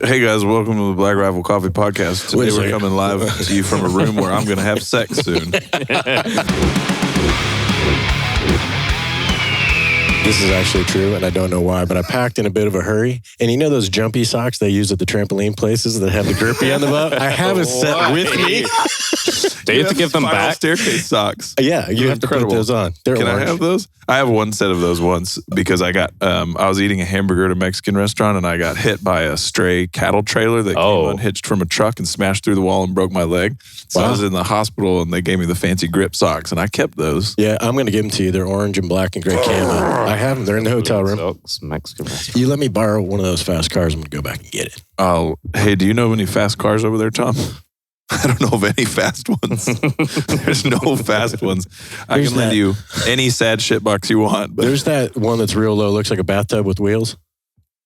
Hey guys, welcome to the Black Rifle Coffee Podcast. Today we're coming live to you from a room where I'm going to have sex soon. This is actually true, and I don't know why, but I packed in a bit of a hurry. And you know those jumpy socks they use at the trampoline places that have the grippy on the butt? I have a set with me. Do you have to give them back? Staircase socks. Yeah, you have to put those on. They're Can orange. I have those? I have one set of those once because I got, I was eating a hamburger at a Mexican restaurant and I got hit by a stray cattle trailer that came unhitched from a truck and smashed through the wall and broke my leg. So I was in the hospital and they gave me the fancy grip socks and I kept those. Yeah, I'm going to give them to you. They're orange and black and gray camo. I have them. They're in the hotel room. Socks, Mexican restaurant. You let me borrow one of those fast cars, I'm going to go back and get it. Oh, hey, do you know of any fast cars over there, Tom? I don't know of any fast ones. There's no fast ones. I can lend you any sad shit box you want. But there's that one that's real low, looks like a bathtub with wheels.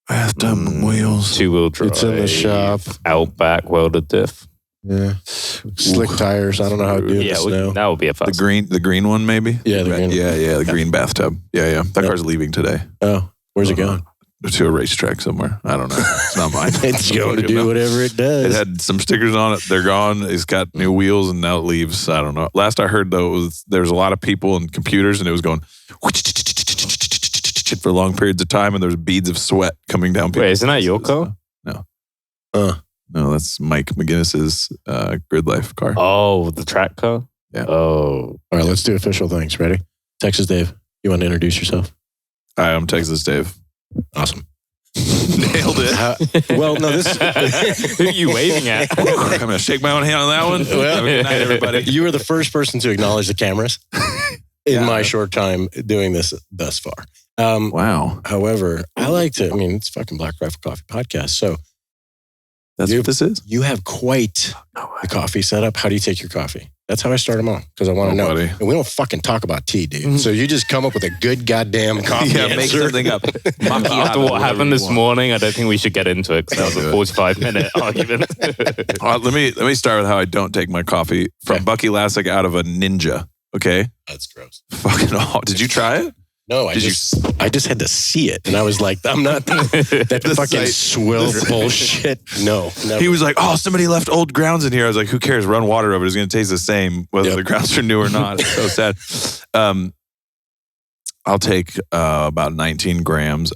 Bathtub wheels. 2-wheel drive. It's in the shop. Outback welded diff. Yeah. Slick tires. I don't know how to do it in the snow. That would be a fast. The green one maybe? Yeah, the green one. Yeah, the green bathtub. Yeah. That car's leaving today. Oh, where's it going? To a racetrack somewhere. I don't know. It's not mine. It's going to do whatever it does. It had some stickers on it. They're gone. It's got new wheels and now it leaves. I don't know. Last I heard though, there was a lot of people and computers and it was going for long periods of time and there was beads of sweat coming down. Wait, isn't that your car? No. No, that's Mike McGinnis's Grid Life car. Oh, the track car? Yeah. Oh. All right, let's do official things. Ready? Texas Dave, you want to introduce yourself? Hi, I'm Texas Dave. Awesome. Nailed it. Well, no, this... Who are you waving at? I'm going to shake my own hand on that one. Well, Have a good night, everybody. You were the first person to acknowledge the cameras in my short time doing this thus far. Wow. However, it's fucking Black Rifle Coffee Podcast. So that's what this is? You have quite the coffee setup. How do you take your coffee? That's how I start them on because I want to know. Buddy. And we don't fucking talk about tea, dude. So you just come up with a good goddamn coffee answer. Make something up. After what happened this morning, I don't think we should get into it because that was a 45-minute argument. Let me start with how I don't take my coffee from Bucky Lasek out of a Ninja. Okay, that's gross. Fucking did you try it? No, I just had to see it, and I was like, I'm not that fucking swill bullshit. No, never. He was like, oh, somebody left old grounds in here. I was like, who cares? Run water over it. It's going to taste the same whether the grounds are new or not. It's so sad. I'll take about 19 grams.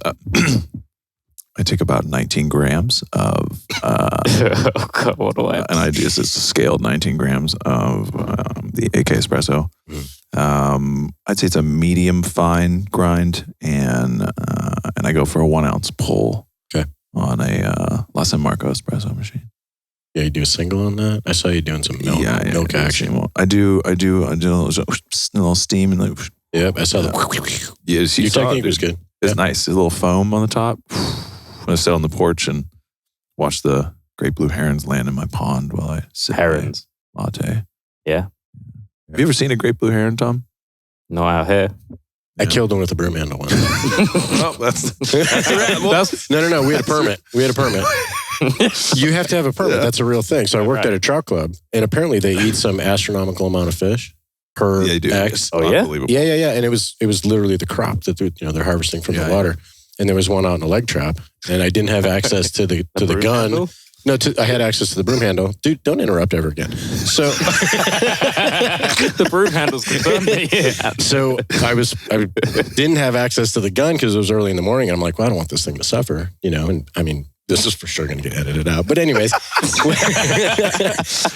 I take about 19 grams of, oh God, what do I? And I do this as scaled 19 grams of the AK Espresso. I'd say it's a medium fine grind, and I go for a 1 ounce pull. Okay. On a La San Marco espresso machine. Yeah, you do a single on that. I saw you doing some milk action. I do a little steam and like. Yep, I saw that. Yes, your technique was good. It's nice. A little foam on the top. I'm gonna sit on the porch and watch the great blue herons land in my pond while I sip herons latte. Yeah. Have you ever seen a great blue heron, Tom? No, out here. I killed one with a broom handle once. Oh, No. We had a permit. You have to have a permit. Yeah. That's a real thing. So I worked at a trout club, and apparently they eat some astronomical amount of fish per X. Oh yeah, yeah. And it was literally the crop that they're harvesting from the water. And there was one out in a leg trap, and I didn't have access to the gun. Handle? No, I had access to the broom handle. Dude, don't interrupt ever again. So the broom handle's concerned me. Yeah. So I didn't have access to the gun because it was early in the morning. And I'm like, well, I don't want this thing to suffer, And I mean, this is for sure going to get edited out. But anyways,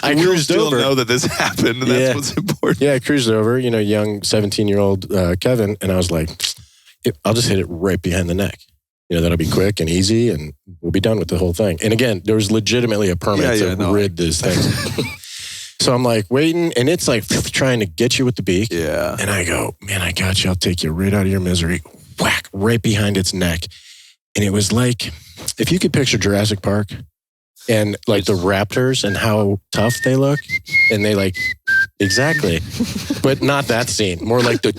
I cruised over. Know that this happened, and that's what's important. Yeah, I cruised over, young 17-year-old Kevin, and I was like, I'll just hit it right behind the neck. That'll be quick and easy, and we'll be done with the whole thing. And again, there was legitimately a permit to rid this thing. So I'm like waiting, and it's like trying to get you with the beak. Yeah. And I go, man, I got you. I'll take you right out of your misery. Whack, right behind its neck. And it was like, if you could picture Jurassic Park and like the raptors and how tough they look, and they like, exactly. But not that scene. More like the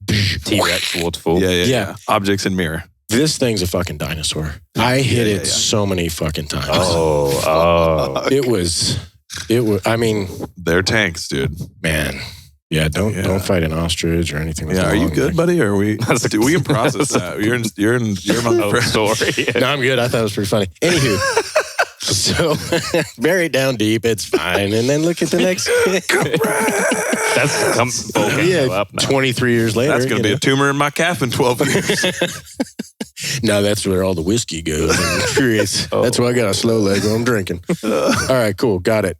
T-Rex waterfall. Yeah. Objects in mirror. This thing's a fucking dinosaur. I hit it so many fucking times. Oh. It was, I mean. They're tanks, dude. Man. Yeah, don't fight an ostrich or anything. Yeah, are you good, buddy? Or are we? Dude, we can process that. You're among the friends. Story. No, I'm good. I thought it was pretty funny. Anywho, so bury it down deep. It's fine, and then look at the next. That's 23 years later. That's going to be a tumor in my calf in 12 years. No, that's where all the whiskey goes. I'm curious. That's why I got a slow leg when I'm drinking. All right, cool, got it.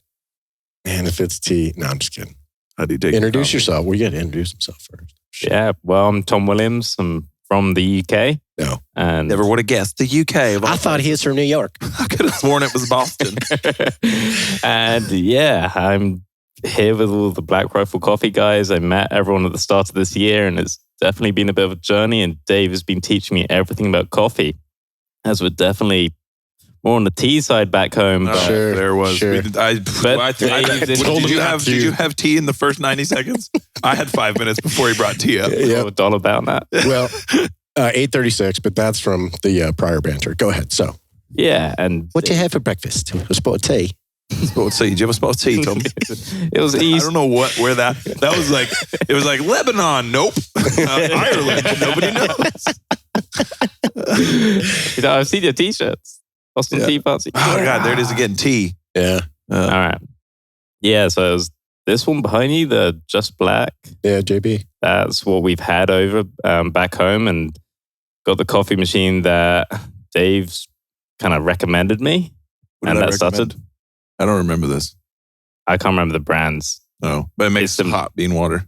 Man, if it's tea, no, I'm just kidding. How do you take introduce yourself? We got to introduce himself first. Yeah, well, I'm Tom Williams. I'm from the UK. No. And never would have guessed the UK. I thought he was from New York. I could have sworn it was Boston. And yeah, I'm here with all the Black Rifle Coffee guys. I met everyone at the start of this year, and it's definitely been a bit of a journey. And Dave has been teaching me everything about coffee, as we're definitely more on the tea side back home. But sure, there was. Sure. Did you have tea in the first 90 seconds? I had 5 minutes before he brought tea up. Yeah, all about that. Well, 8:36, but that's from the prior banter. Go ahead. So, yeah, and what do you have for breakfast? A spot of tea. Spot of tea. Did you have a spot of tea, Tom? It was easy. I don't know where that was like. It was like Lebanon. Nope. Ireland. Nobody knows. I've seen your t-shirts. Boston Tea Party. Oh, God, there it is again. Tea. Yeah. All right. Yeah, so it was this one behind you, the Just Black. Yeah, JB. That's what we've had over back home, and got the coffee machine that Dave's kind of recommended me. And that started. I don't remember this. I can't remember the brands. No, but it makes some hot bean water.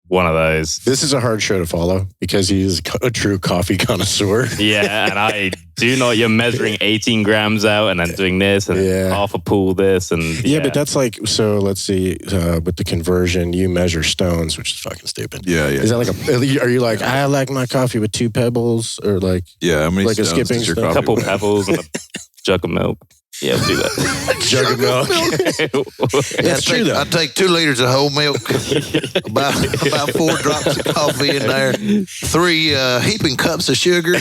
One of those. This is a hard show to follow because he's a true coffee connoisseur. Yeah, and I do not. You're measuring 18 grams out and then doing this and half a pool this. And yeah, but that's like, so let's see, with the conversion, you measure stones, which is fucking stupid. Yeah. Is that like are you like, I like my coffee with 2 pebbles or like, yeah, like a skipping stone? A couple pebbles and a jug of milk. Yeah, we'll do that. Jug of milk. That's true, though. I take 2 liters of whole milk, about 4 drops of coffee in there, 3 heaping cups of sugar,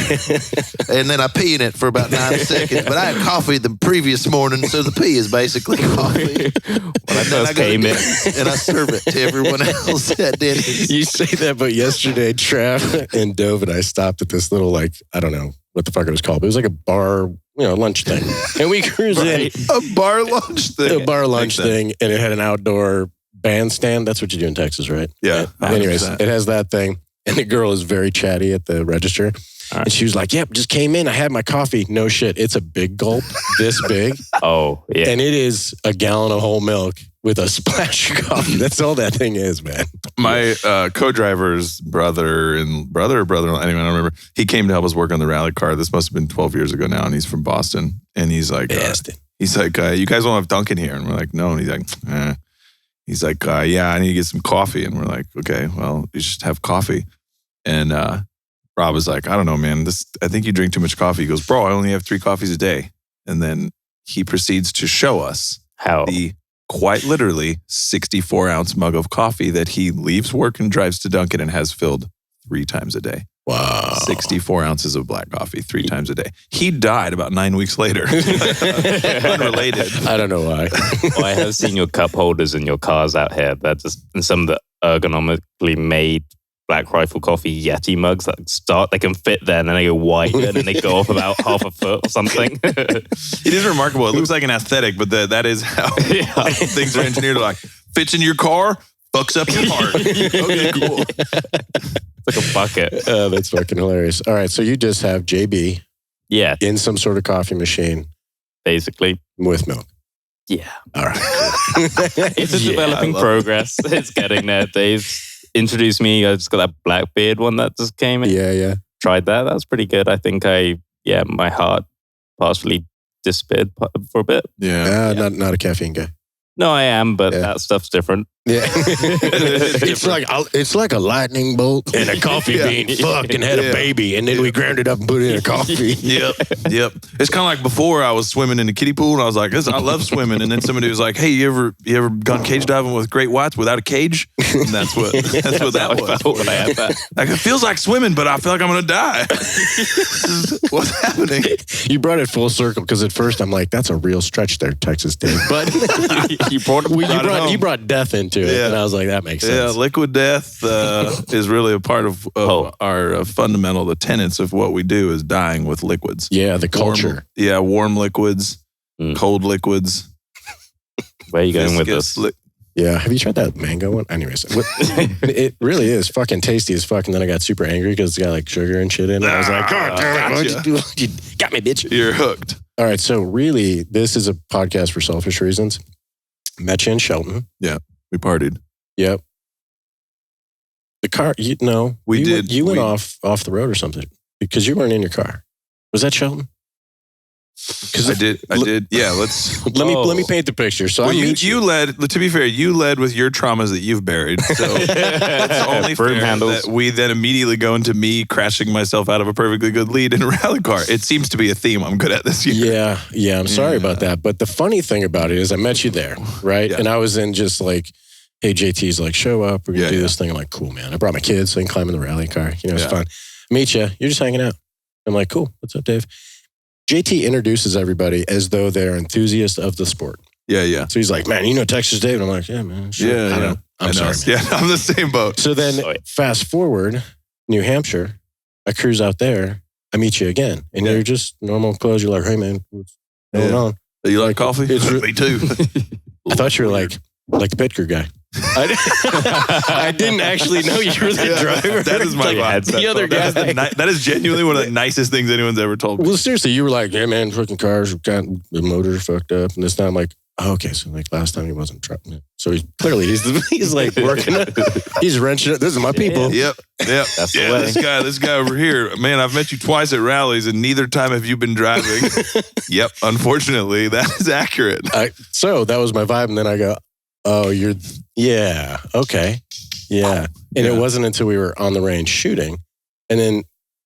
and then I pee in it for about 9 seconds. But I had coffee the previous morning, so the pee is basically coffee. When I first came in. And I serve it to everyone else at Denny's. You say that, but yesterday, Trav and Dove and I stopped at this little, like, I don't know what the fuck it was called, but it was like a bar, lunch thing. And we cruised in. A bar lunch thing. A bar lunch thing, and it had an outdoor bandstand. That's what you do in Texas, right? Yeah. Anyways, it has that thing. And the girl is very chatty at the register. Right. And she was like, yep, just came in. I had my coffee. No shit. It's a big gulp, this big. Oh, yeah. And it is a gallon of whole milk with a splash of coffee. That's all that thing is, man. My co-driver's brother, anyway, I don't remember. He came to help us work on the rally car. This must have been 12 years ago now, and he's from Boston. And he's like, you guys won't have Dunkin' here? And we're like, no. And he's like, eh. He's like, yeah, I need to get some coffee. And we're like, okay, well, you should have coffee. And Rob was like, I don't know, man. I think you drink too much coffee. He goes, bro, I only have 3 coffees a day. And then he proceeds to show us how the quite literally 64-ounce mug of coffee that he leaves work and drives to Dunkin' and has filled 3 times a day. Wow. 64 ounces of black coffee 3 times a day. He died about 9 weeks later. Unrelated. I don't know why. Well, I have seen your cup holders in your cars out here. They're just in some of the ergonomically made Black Rifle Coffee Yeti mugs that they can fit there and then they go wide and then they go off about half a foot or something. It is remarkable. It looks like an aesthetic, but that is how things are engineered. Like, fits in your car, fucks up your heart. Okay, cool. It's like a bucket. Oh, that's fucking hilarious. All right, so you just have JB in some sort of coffee machine. Basically. With milk. Yeah. All right. It's a developing progress. It's getting there. Dave's introduced me. I just got that Blackbeard one that just came in. Yeah. Tried that. That was pretty good. I think my heart partially disappeared for a bit. Yeah. Not a caffeine guy. No, I am, but that stuff's different. Yeah. it's like a lightning bolt and a coffee bean fucked and had a baby, and then we ground it up and put it in a coffee. Yep. It's kind of like before I was swimming in the kiddie pool, and I was like, I love swimming. And then somebody was like, hey, you ever gone cage diving with great whites without a cage? And that's what that was. When I had that. Like, it feels like swimming, but I feel like I'm gonna die. What's happening? You brought it full circle because at first I'm like, that's a real stretch there, Texas Dave. But you brought you brought death into to it. And I was like, that makes sense. Yeah, liquid death is really a part of our fundamental, the tenets of what we do is dying with liquids. Yeah, the culture. Warm liquids, cold liquids. Where are you going with this? Yeah, have you tried that mango one? Anyways, it really is fucking tasty as fuck. And then I got super angry because it's got like sugar and shit in it. I was like, God damn it, what'd you do? You got me, bitch. You're hooked. All right, so really, this is a podcast for selfish reasons. Met you in Shelton. Yeah, we partied. Yep. The car, you went off the road or something because you weren't in your car. Was that Shelton? I did. Yeah, let me paint the picture. So you led. To be fair, you led with your traumas that you've buried. So it's only fair that we then immediately go into me crashing myself out of a perfectly good lead in a rally car. It seems to be a theme I'm good at this year. Yeah. I'm sorry about that. But the funny thing about it is I met you there, right? Yeah. And I was in just like, hey, JT's like, show up. We're going to do this thing. I'm like, cool, man. I brought my kids so I can climb in the rally car. It's fun. I meet you. You're just hanging out. I'm like, cool. What's up, Dave? JT introduces everybody as though they're enthusiasts of the sport. Yeah. So he's like, man, you know Texas Dave? And I'm like, yeah, man. Sure. Yeah. I'm sorry. Yeah, I'm the same boat. So then fast forward, New Hampshire, I cruise out there. I meet you again. And you're just normal clothes. You're like, hey, man, what's going on? You like coffee? Me too. I thought you were like the Pitker guy. I didn't actually know you were the driver. That is my vibe. The other guy. That is genuinely one of the nicest things anyone's ever told me. Well, seriously, you were like, yeah, man, fucking cars got the motor fucked up. And this time I'm like, oh, okay, so like last time he wasn't trucking it. So he's like working it. He's wrenching it. This is my people. Yep. That's the way. This guy over here, man, I've met you twice at rallies and neither time have you been driving. Yep, unfortunately, that is accurate. So that was my vibe. And then I go, oh, okay. Yeah. And it wasn't until we were on the range shooting. And then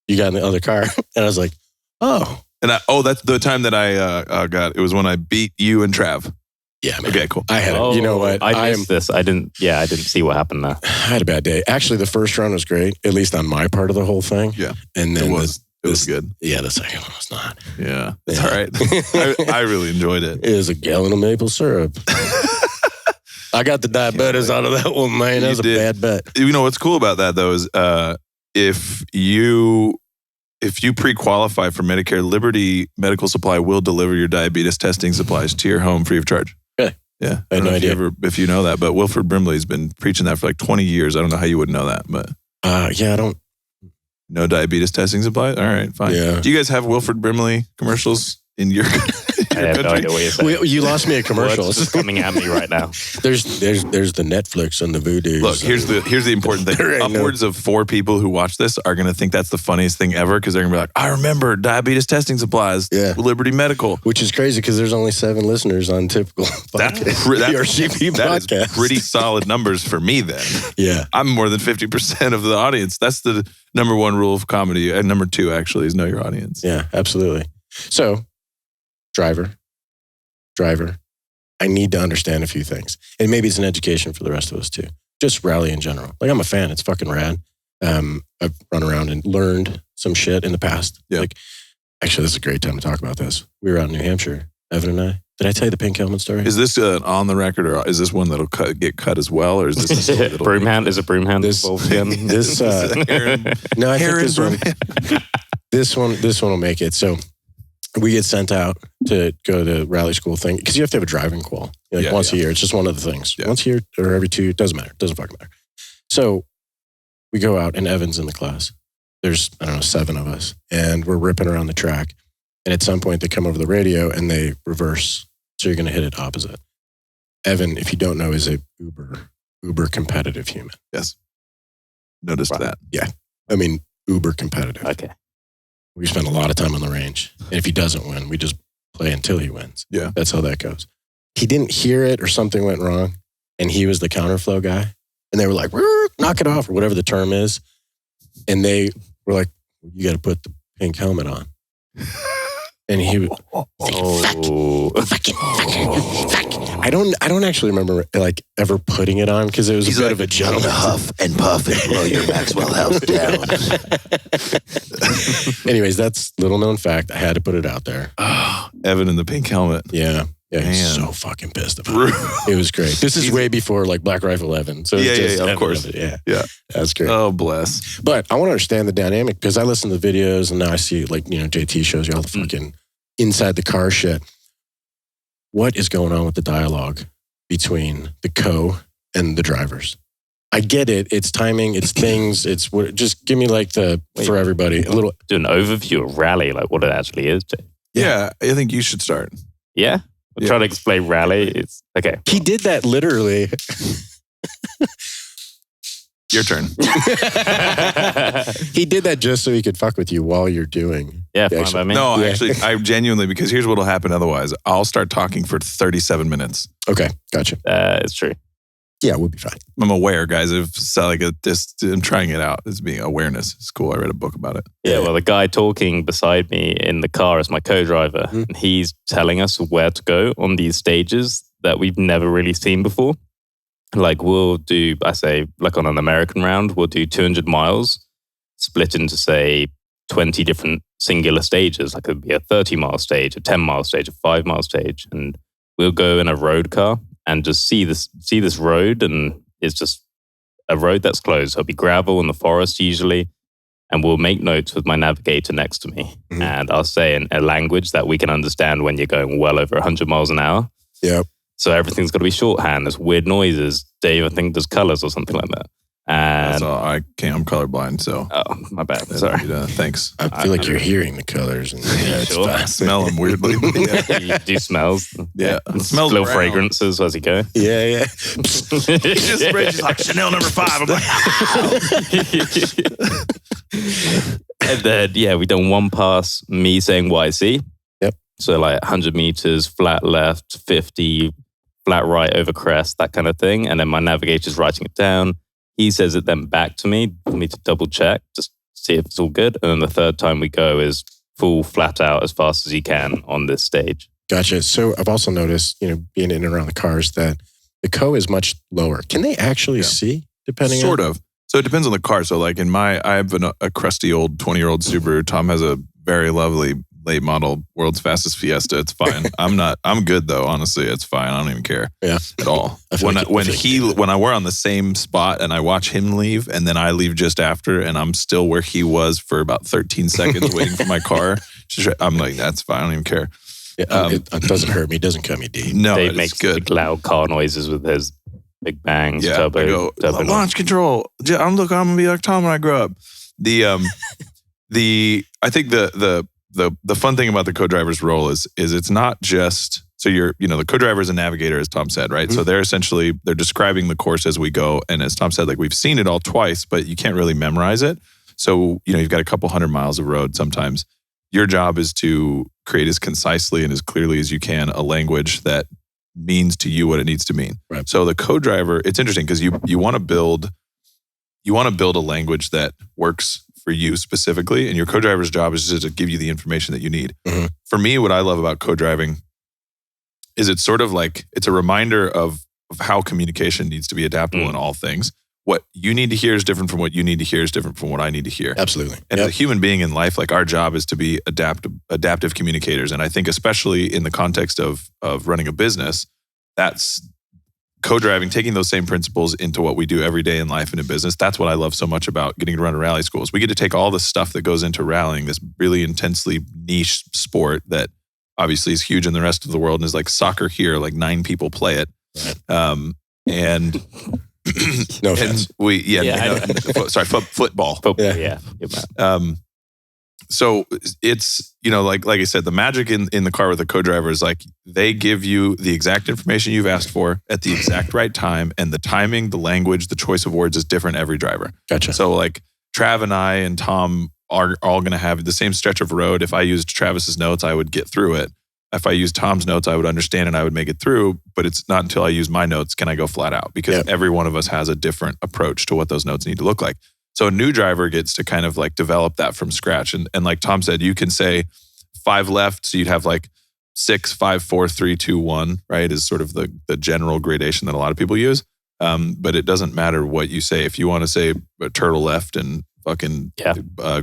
you got in the other car. And I was like, oh. And that's the time that I got. It was when I beat you and Trav. Yeah, man. Okay, cool. I had you know what? I missed this. I didn't see what happened there. I had a bad day. Actually, the first round was great, at least on my part of the whole thing. Yeah. And then it was good. Yeah, the second one was not. Yeah. It's all right. I really enjoyed it. It was a gallon of maple syrup. I got the diabetes out of that one, man. That was a bad bet. You know what's cool about that though is if you pre-qualify for Medicare, Liberty Medical Supply will deliver your diabetes testing supplies to your home free of charge. Yeah. I had no idea. If you know that, but Wilford Brimley's been preaching that for like 20 years. I don't know how you wouldn't know that, but. I don't. No diabetes testing supplies? All right, fine. Yeah. Do you guys have Wilford Brimley commercials in your I have no idea what you're saying. You lost me at commercials. It's coming at me right now. There's the Netflix and the Voodoo. Look, here's the important thing. Upwards of 4 people who watch this are going to think that's the funniest thing ever because they're going to be like, I remember diabetes testing supplies. Yeah. Liberty Medical. Which is crazy because there's only 7 listeners on typical BRCC podcast. That is pretty solid numbers for me then. Yeah. I'm more than 50% of the audience. That's the number 1 rule of comedy. And number 2 actually is know your audience. Yeah, absolutely. So, driver, I need to understand a few things. And maybe it's an education for the rest of us too. Just rally in general. Like I'm a fan. It's fucking rad. I've run around and learned some shit in the past. Yeah. Like, actually, this is a great time to talk about this. We were out in New Hampshire, Evan and I. Did I tell you the pink helmet story? Is this on the record, or is this one that'll get cut as well, or is this Broomhound? Is it Broomhound involved again? This no, I think this one will make it. So we get sent out to go to rally school thing because you have to have a driving qual once a year. It's just one of the things. Yeah. Once a year or every 2, it doesn't matter. It doesn't fucking matter. So we go out and Evan's in the class. There's, 7 of us and we're ripping around the track. And at some point they come over the radio and they reverse. So you're going to hit it opposite. Evan, if you don't know, is a uber competitive human. Yes. Noticed that. Yeah. I mean, uber competitive. Okay. We spend a lot of time on the range. And if he doesn't win, we just play until he wins. Yeah. That's how that goes. He didn't hear it or something went wrong. And he was the counterflow guy. And they were like, knock it off or whatever the term is. And they were like, you got to put the pink helmet on. And he was fuck. I don't actually remember like ever putting it on because it was a bit of a joke. Huff and puff and blow your Maxwell house down. Anyways, that's little known fact. I had to put it out there. Oh, Evan in the pink helmet. Yeah. Yeah, he's so fucking pissed about it. It was great. This is way before like Black Rifle 11. So of course. Yeah. That's great. Oh, bless. But I want to understand the dynamic because I listen to the videos and now I see like, JT shows you all the fucking inside the car shit. What is going on with the dialogue between the co and the drivers? I get it. It's timing. It's things. It's what. Just give me like for everybody a little. Do an overview of rally, like what it actually is. Yeah, I think you should start. Yeah, we'll try to explain rally. It's okay. He did that literally. Your turn. He did that just so he could fuck with you while you're doing. Yeah, fine by me. No, actually, I genuinely, because here's what'll happen otherwise. I'll start talking for 37 minutes. Okay, gotcha. It's true. Yeah, we'll be fine. I'm aware, guys. I'm trying it out. It's being awareness. It's cool. I read a book about it. Yeah, well, the guy talking beside me in the car is my co-driver. And he's telling us where to go on these stages that we've never really seen before. Like we'll do, I say, like on an American round, we'll do 200 miles split into, say, 20 different singular stages. Like it would be a 30-mile stage, a 10-mile stage, a 5-mile stage. And we'll go in a road car and just see this road, and it's just a road that's closed. There'll be gravel in the forest usually, and we'll make notes with my navigator next to me. And I'll say in a language that we can understand when you're going well over 100 miles an hour. Yep. So everything's got to be shorthand. There's weird noises. Dave, I think there's colors or something like that. And that's all. I can't. I'm colorblind, so. Oh, my bad. Sorry. Thanks. I feel like you're hearing the colors. And it's sure? I smell them weirdly. You do smells. Yeah. It smells little brown fragrances as you go. Yeah. Just like Chanel number 5. I'm like, And then, we done one pass, me saying what I see. Yep. So like 100 meters, flat left, 50, flat right over crest, that kind of thing. And then my navigator's writing it down. He says it then back to me for me to double check, just see if it's all good. And then the third time we go is full flat out as fast as you can on this stage. Gotcha. So I've also noticed, being in and around the cars that the co is much lower. Can they actually see depending sort of. So it depends on the car. So like I have a crusty old 20-year-old Subaru. Tom has a very lovely late model world's fastest Fiesta. It's fine. I'm good though. Honestly, it's fine. I don't even care at all. When we're on the same spot and I watch him leave and then I leave just after and I'm still where he was for about 13 seconds waiting for my car. I'm like, that's fine. I don't even care. Yeah, it doesn't hurt me. It doesn't cut me deep. No, Dave makes good loud car noises with his big bangs. Yeah, turbo launch control. I'm gonna be like Tom when I grow up. I think the fun thing about the co-driver's role is it's not just, so the co-driver is a navigator, as Tom said, right? Mm-hmm. So they're describing the course as we go. And as Tom said, like we've seen it all twice, but you can't really memorize it. So, you've got a couple 100 miles of road sometimes. Your job is to create as concisely and as clearly as you can a language that means to you what it needs to mean. Right. So the co-driver, it's interesting because you want to build a language that works for you specifically, and your co-driver's job is just to give you the information that you need. Mm-hmm. For me, what I love about co-driving is it's sort of like, it's a reminder of how communication needs to be adaptable in all things. What you need to hear is different from what you need to hear is different from what I need to hear. Absolutely. And as a human being in life, like our job is to be adaptive communicators. And I think especially in the context of running a business, that's co-driving, taking those same principles into what we do every day in life and in business. That's what I love so much about getting to run a rally school. We get to take all the stuff that goes into rallying, this really intensely niche sport that obviously is huge in the rest of the world and is like soccer here, like 9 people play it. Right. And no offense. Football. Yeah. So it's, like I said, the magic in the car with the co-driver is like they give you the exact information you've asked for at the exact right time, and the timing, the language, the choice of words is different every driver. Gotcha. So like Trav and I and Tom are all going to have the same stretch of road. If I used Travis's notes, I would get through it. If I used Tom's notes, I would understand and I would make it through, but it's not until I use my notes can I go flat out, because every one of us has a different approach to what those notes need to look like. So a new driver gets to kind of like develop that from scratch. And like Tom said, you can say 5 left. So you'd have like 6, 5, 4, 3, 2, 1, right? Is sort of the general gradation that a lot of people use. But it doesn't matter what you say. If you want to say a turtle left and fucking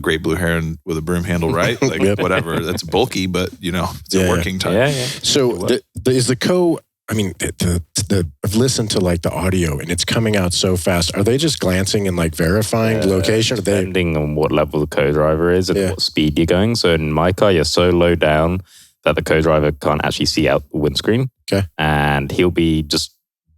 great blue heron with a broom handle right, like whatever, that's bulky, but it's a working time. So Is the I mean, I've listened to like the audio and it's coming out so fast. Are they just glancing and like verifying location? Depending on what level the co-driver is and what speed you're going. So in my car, you're so low down that the co-driver can't actually see out the windscreen. Okay. And he'll be just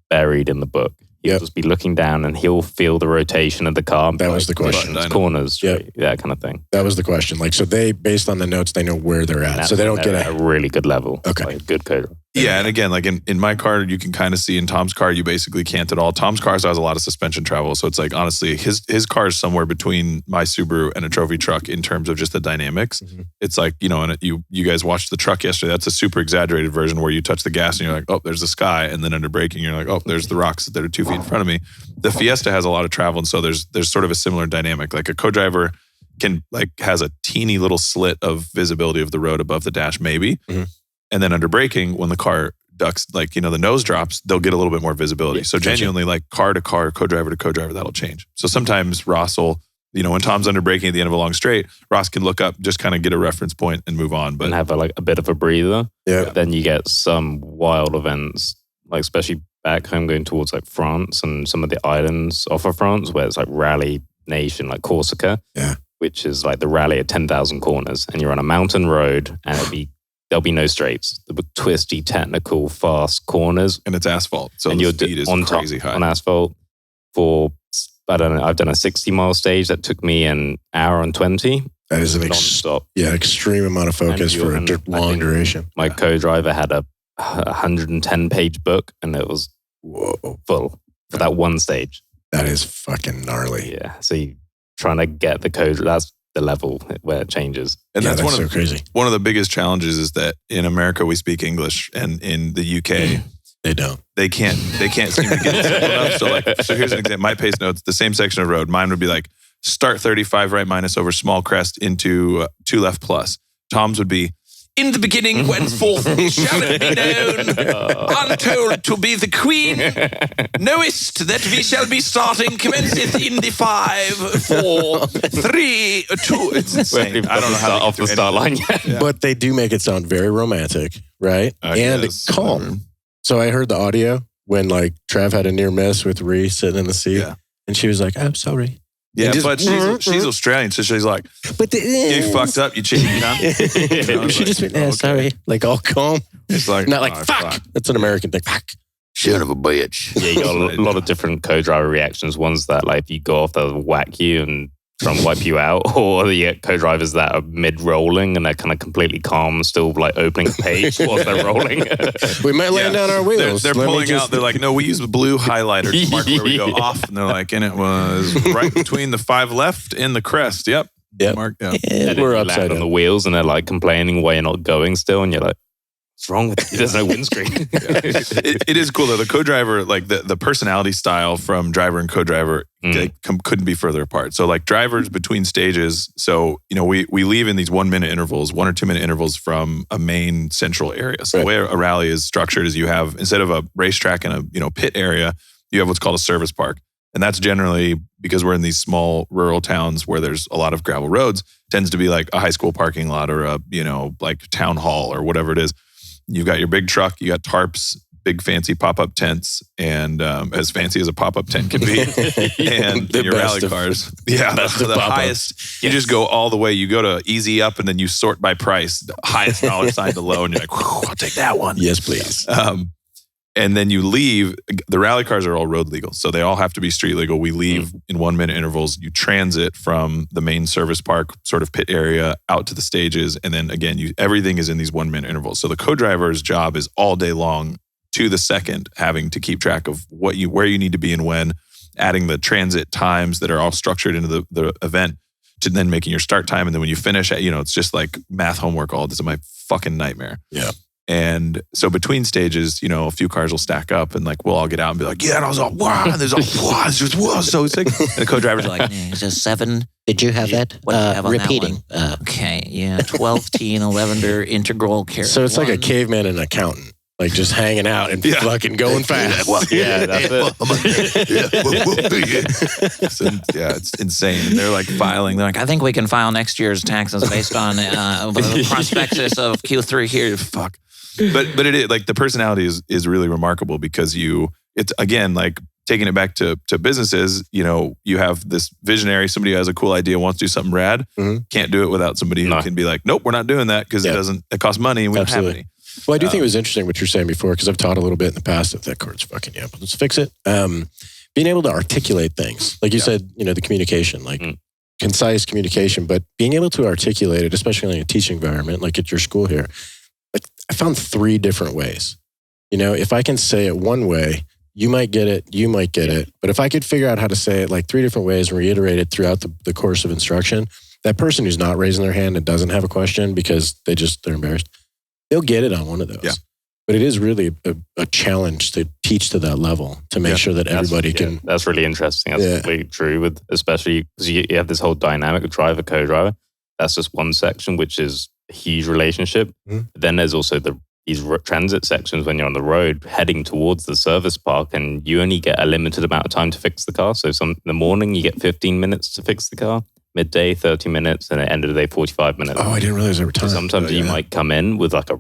buried in the book. He'll just be looking down and he'll feel the rotation of the car. That was the question. Corners, that kind of thing. That was the question. Like, so they, based on the notes, they know where they're at. So they don't get a really good level. Okay. Like a good co-driver. Yeah, and again, like in my car, you can kind of see. In Tom's car, you basically can't at all. Tom's car has a lot of suspension travel, so it's like honestly, his car is somewhere between my Subaru and a trophy truck in terms of just the dynamics. Mm-hmm. It's like, and you guys watched the truck yesterday. That's a super exaggerated version where you touch the gas and you're like, oh, there's the sky, and then under braking, you're like, oh, there's the rocks that are 2 feet in front of me. The Fiesta has a lot of travel, and so there's sort of a similar dynamic. Like a co-driver has a teeny little slit of visibility of the road above the dash, maybe. Mm-hmm. And then under braking, when the car ducks, the nose drops, they'll get a little bit more visibility. So genuinely, like car to car, co-driver to co-driver, that'll change. So sometimes Ross will, when Tom's under braking at the end of a long straight, Ross can look up, just kind of get a reference point and move on. But and have a bit of a breather. Yeah. Then you get some wild events, like especially back home going towards like France and some of the islands off of France where it's like rally nation, like Corsica. Yeah. Which is like the rally at 10,000 corners, and you're on a mountain road, and there'll be no straights. There'll be twisty, technical, fast corners, and it's asphalt, so and the speed is on crazy high on asphalt. For I don't know, I've done a 60-mile stage that took me an hour and 20. That is an non-stop. extreme amount of focus for a long duration. My co-driver had a 110-page book, and it was full for that one stage. That is fucking gnarly. Yeah, so you trying to get the code, that's the level where it changes. And that's so crazy. One of the biggest challenges is that in America we speak English, and in the UK they don't. They can't seem to get it simple enough. So here's an example. My pace notes, the same section of road, mine would be like start 35 right minus over small crest into 2 left plus. Tom's would be in the beginning went forth, shall it be known, untold to be the queen, knowest that we shall be starting, commenceth in the 5, 4, 3, 2. It's insane. I don't know how to off the start line yet. Yeah. But they do make it sound very romantic, right? And calm. So I heard the audio when like Trav had a near miss with Ree sitting in the seat, and she was like, "I'm sorry." Yeah, but she's Australian, so she's like, but you fucked up, you cheated, She just went, sorry, like all calm. It's like, not like, fuck. That's an American thing. Fuck. Son of a bitch. Yeah, you got a lot of different co-driver reactions. Ones that like if you go off, they'll whack you and try and wipe you out, or you get co-drivers that are mid-rolling and they're kind of completely calm, still like opening a page whilst they're rolling. We might land down our wheels. They're pulling out. They're like, no, we use blue highlighter to mark where we go off. And they're like, and it was right between the 5 left and the crest. Yep. Mark, and we're upside on the wheels, and they're like complaining why you're not going still, and you're like, what's wrong with you? There's no windscreen. It is cool though. The co-driver, like the personality style from driver and co-driver couldn't be further apart. So like drivers between stages. So, we leave in these 1 minute intervals, 1 or 2 minute intervals from a main central area. So the way a rally is structured is you have, instead of a racetrack and a pit area, you have what's called a service park. And that's generally, because we're in these small rural towns where there's a lot of gravel roads, tends to be like a high school parking lot or a, like town hall or whatever it is. You've got your big truck, you got tarps, big fancy pop-up tents, and as fancy as a pop-up tent can be, and your rally cars. Yeah, the highest. You just go all the way. You go to easy up, and then you sort by price, the highest dollar sign to low, and you're like, I'll take that one. Yes, please. And then you leave. The rally cars are all road legal, so they all have to be street legal. We leave in 1 minute intervals. You transit from the main service park, sort of pit area, out to the stages, and then again, everything is in these 1 minute intervals. So the co-driver's job is all day long, to the second, having to keep track of where you need to be and when, adding the transit times that are all structured into the event, to then making your start time, and then when you finish, it's just like math homework. All this is my fucking nightmare. Yeah. And so between stages, a few cars will stack up and like we'll all get out and be like, yeah, and I was like, wow, and there's like, wow, it's just wow, so sick. And the co-drivers are like, is it 7? Did you have that? What do you have on repeating. That one? Okay, yeah, 12 teen, 11 integral carry. So it's like a caveman and an accountant. Like just hanging out and fucking going fast. Yeah, that's it. It's insane. And they're like filing. They're like, I think we can file next year's taxes based on the prospectus of Q3 here. Fuck. But it is like the personality is really remarkable because it's again like taking it back to businesses. You have this visionary, somebody who has a cool idea, wants to do something rad. Can't do it without somebody who can be like, nope, we're not doing that because it costs money and we don't have any. Well, I do think it was interesting what you're saying before because I've taught a little bit in the past that card's fucking yeah, but let's fix it. Being able to articulate things, like you said, the communication, like concise communication, but being able to articulate it, especially in a teaching environment, like at your school here, like I found 3 different ways. If I can say it one way, you might get it, you might get it. But if I could figure out how to say it like 3 different ways and reiterate it throughout the course of instruction, that person who's not raising their hand and doesn't have a question because they're embarrassed, they'll get it on one of those. Yeah. But it is really a challenge to teach to that level to make sure that everybody can. That's really interesting. That's completely true, with especially because you have this whole dynamic of driver, co-driver. That's just one section, which is a huge relationship. Then there's also these transit sections when you're on the road heading towards the service park, and you only get a limited amount of time to fix the car. So in the morning, you get 15 minutes to fix the car. Midday, 30 minutes, and at the end of the day, 45 minutes. Oh, I didn't realize there were times. So sometimes you might come in with like a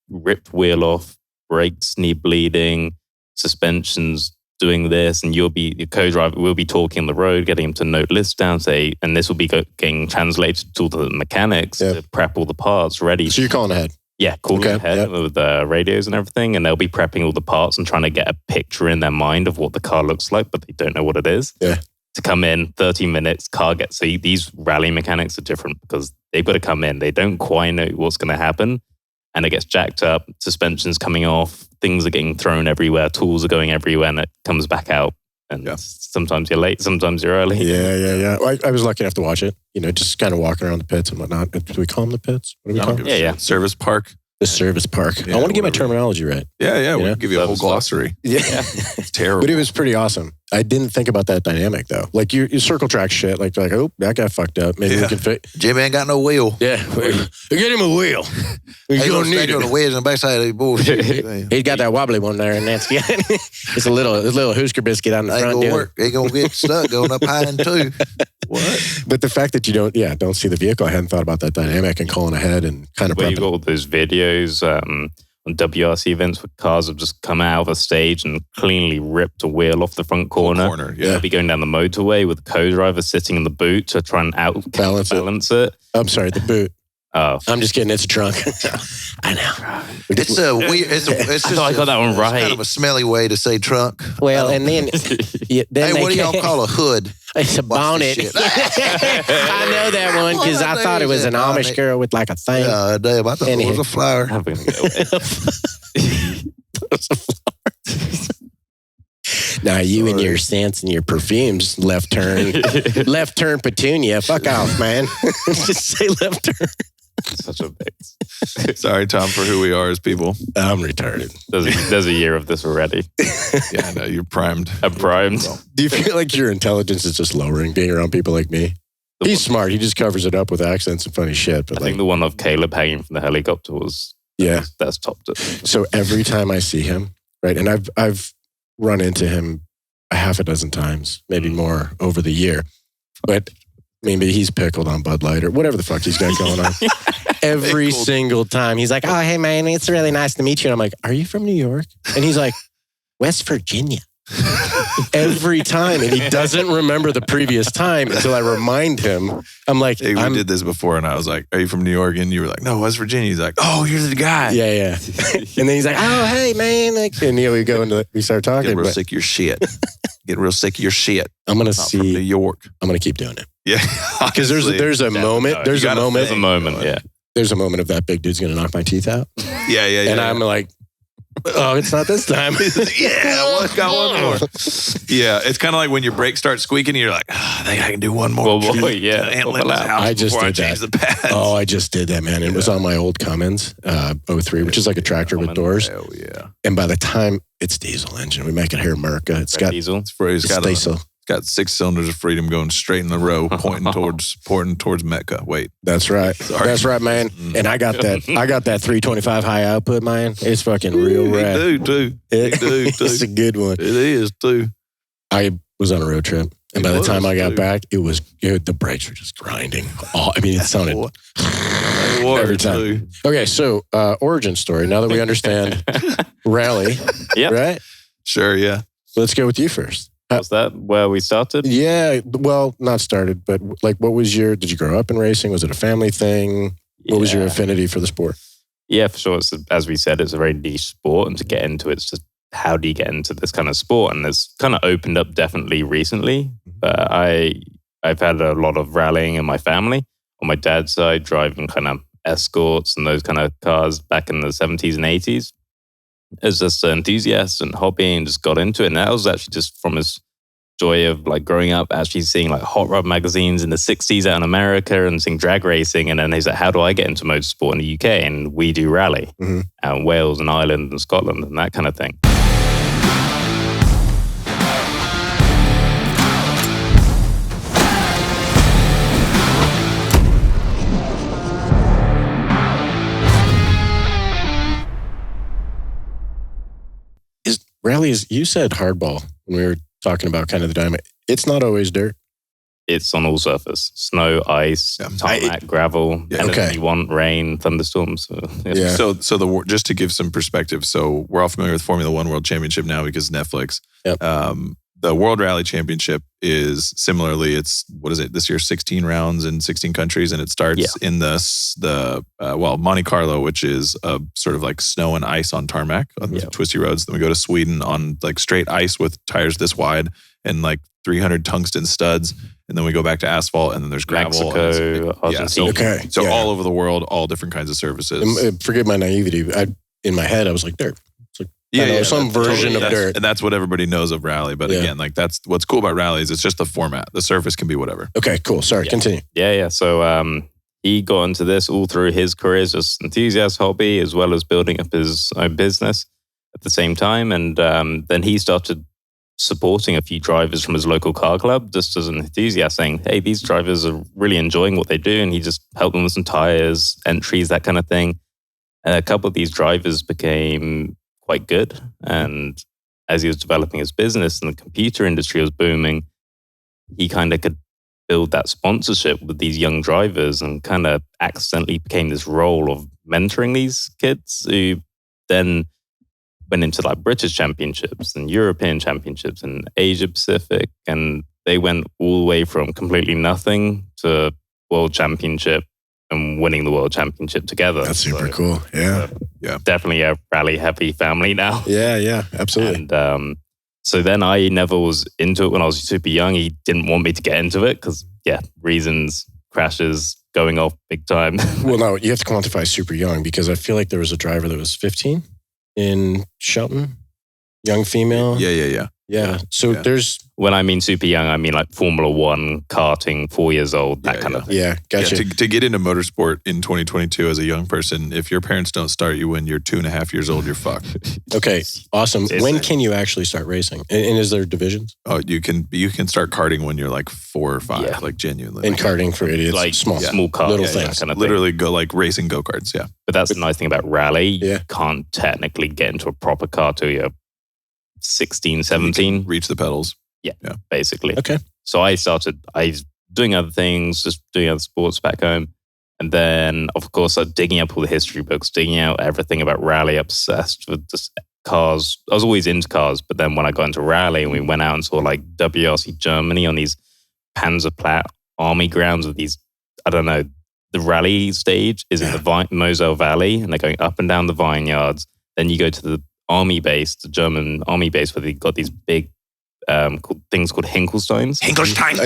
ripped wheel off, brakes need bleeding, suspensions doing this, and your co-driver will be talking on the road, getting him to note lists down, and this will be getting translated to the mechanics to prep all the parts ready. So you're calling ahead? Yeah, calling ahead with the radios and everything, and they'll be prepping all the parts and trying to get a picture in their mind of what the car looks like, but they don't know what it is. Yeah. To come in, 30 minutes, car gets... So these rally mechanics are different because they've got to come in. They don't quite know what's going to happen. And it gets jacked up, suspension's coming off, things are getting thrown everywhere, tools are going everywhere, and it comes back out. And sometimes you're late, sometimes you're early. Yeah. Well, I was lucky enough to watch it, just kind of walking around the pits and whatnot. Do we call them the pits? What do we call them? Yeah. Service park. The service park. I want to get my terminology right. Yeah. We'll give you a whole glossary. Yeah. It's terrible. But it was pretty awesome. I didn't think about that dynamic though. Like you circle track shit. Like they're like, oh, that guy fucked up. Maybe we can fit. Jimmy ain't got no wheel. Yeah. Get him a wheel. He's going to need on the wheels on the backside of the bullshit. He's got that wobbly one there, and that's it's a little Husker biscuit on the front. Ain't gonna work. He gonna get stuck going up high in 2. What? But the fact that you don't see the vehicle, I hadn't thought about that dynamic and calling ahead and kind of. You've got all those videos on WRC events where cars have just come out of a stage and cleanly ripped a wheel off the front corner. They'll be going down the motorway with the co-driver sitting in the boot to try and balance it. I'm sorry, the boot. Oh, I'm just kidding. It's a trunk. I know. It's a weird. It's just I got that one right. It's kind of a smelly way to say trunk. Well, and then hey, what do y'all call a hood? It's a bonnet. I know that one because I thought it was an Amish girl with like a thing. Yeah, damn. I thought it was a flower. I'm gonna get away. It's a flower. Now you and your scents and your perfumes, left turn petunia. Fuck off, man. Just say left turn. Such a mix. Sorry, Tom, for who we are as people. I'm retarded. There's a year of this already. Yeah, no, you're primed. I'm primed. Do you feel like your intelligence is just lowering being around people like me? He's smart. He just covers it up with accents and funny shit. But I think the one of Caleb hanging from the helicopter was that's topped it. So every time I see him, right, and I've run into him a half a dozen times, maybe more over the year, but maybe he's pickled on Bud Light or whatever the fuck he's got going on. Every single time he's like, "Oh, hey man, it's really nice to meet you." And I'm like, "Are you from New York?" And he's like, "West Virginia." Every time, and he doesn't remember the previous time until I remind him. I'm like, hey, we did this before, and I was like, "Are you from New York?" And you were like, "No, West Virginia." He's like, "Oh, you're the guy." Yeah. And then he's like, "Oh, hey man," and we start talking. Get real sick of your shit. Get real sick of your shit. I'm gonna see from New York. I'm gonna keep doing it. Yeah, because there's a moment. There's a moment. Yeah. There's a moment of that big dude's gonna knock my teeth out. Yeah. And I'm like, oh, it's not this time. Yeah, got one more. Yeah, it's kind of like when your brakes start squeaking, you're like, I think I can do one more. I just did that. Oh, I just did that, man. It was on my old Cummins 03, which is like a tractor with doors. Oh, yeah. And by the time it's diesel engine, we make it here in America. It's got diesel. It's got 6 cylinders of freedom going straight in the row, pointing towards Mecca. Wait, that's right. Sorry. That's right, man. And I got that 325 high output, man. It's fucking real rad. Dude. It's a good one. It is too. I was on a road trip And by the time I got back, the brakes were just grinding. It sounded every time. Okay, so origin story. Now that we understand rally, right? Sure, yeah. Let's go with you first. Was that where we started? Yeah, well, not started, but like, did you grow up in racing? Was it a family thing? What was your affinity for the sport? Yeah, for sure. As we said, it's a very niche sport, and to get into it's just, how do you get into this kind of sport? And it's kind of opened up definitely recently. But I've had a lot of rallying in my family. On my dad's side, driving kind of escorts and those kind of cars back in the 70s and 80s. As just an enthusiast and hobby, and just got into it. And that was actually just from his joy of like growing up, actually seeing like hot rod magazines in the 60s out in America and seeing drag racing. And then he's like, how do I get into motorsport in the UK? And we do rally out in Wales and Ireland and Scotland and that kind of thing. Rallies, you said hardball when we were talking about kind of the diamond. It's not always dirt. It's on all surface. Snow, ice, tarmac, gravel, anything you want, rain, thunderstorms. So just to give some perspective, so we're all familiar with Formula One World Championship now because Netflix. Yep. The World Rally Championship is similarly, it's, what is it, this year 16 rounds in 16 countries, and it starts in the Monte Carlo, which is a sort of like snow and ice on tarmac on the twisty roads. Then we go to Sweden on like straight ice with tires this wide and like 300 tungsten studs. And then we go back to asphalt, and then there's gravel. Mexico, Argentina. So all over the world, all different kinds of surfaces. Forgive my naivety. In my head, I was like, dirt. Some version of dirt. And that's what everybody knows of rally. But again, like that's what's cool about rally is it's just the format. The surface can be whatever. Okay, cool. Sorry, continue. Yeah. So he got into this all through his career as just enthusiast hobby, as well as building up his own business at the same time. And then he started supporting a few drivers from his local car club, just as an enthusiast, saying, hey, these drivers are really enjoying what they do. And he just helped them with some tires, entries, that kind of thing. And a couple of these drivers became quite good. And as he was developing his business and the computer industry was booming, he kind of could build that sponsorship with these young drivers and kind of accidentally became this role of mentoring these kids who then went into like British championships and European championships and Asia Pacific. And they went all the way from completely nothing to world championship and winning the world championship together. That's super cool. Yeah. Definitely a rally heavy family now. Yeah, absolutely. And so then I never was into it when I was super young. He didn't want me to get into it because, reasons, crashes, going off big time. Well, no, you have to quantify super young because I feel like there was a driver that was 15 in Shelton, young female. Yeah. So there's... When I mean super young, I mean like Formula One, karting, 4 years old, that kind of thing. Yeah, gotcha. To get into motorsport in 2022 as a young person, if your parents don't start you when you're 2.5 years old, you're fucked. Okay, awesome. When can you actually start racing? And is there divisions? Oh, you can start karting when you're like 4 or 5, like genuinely. And karting for idiots, like small cars, little things. Kind of literally go like racing go-karts, But that's the nice thing about rally. You can't technically get into a proper car till you're 16, 17. Reach the pedals. Yeah, basically. Okay. So I was doing other things, just doing other sports back home. And then, of course, digging up all the history books, digging out everything about rally, obsessed with just cars. I was always into cars, but then when I got into rally and we went out and saw like WRC Germany on these Panzerplatte army grounds with these, I don't know, the rally stage is in the Moselle Valley and they're going up and down the vineyards. Then you go to the army base, the German army base, where they got these big things called Hinkelsteins. Hinkelstein.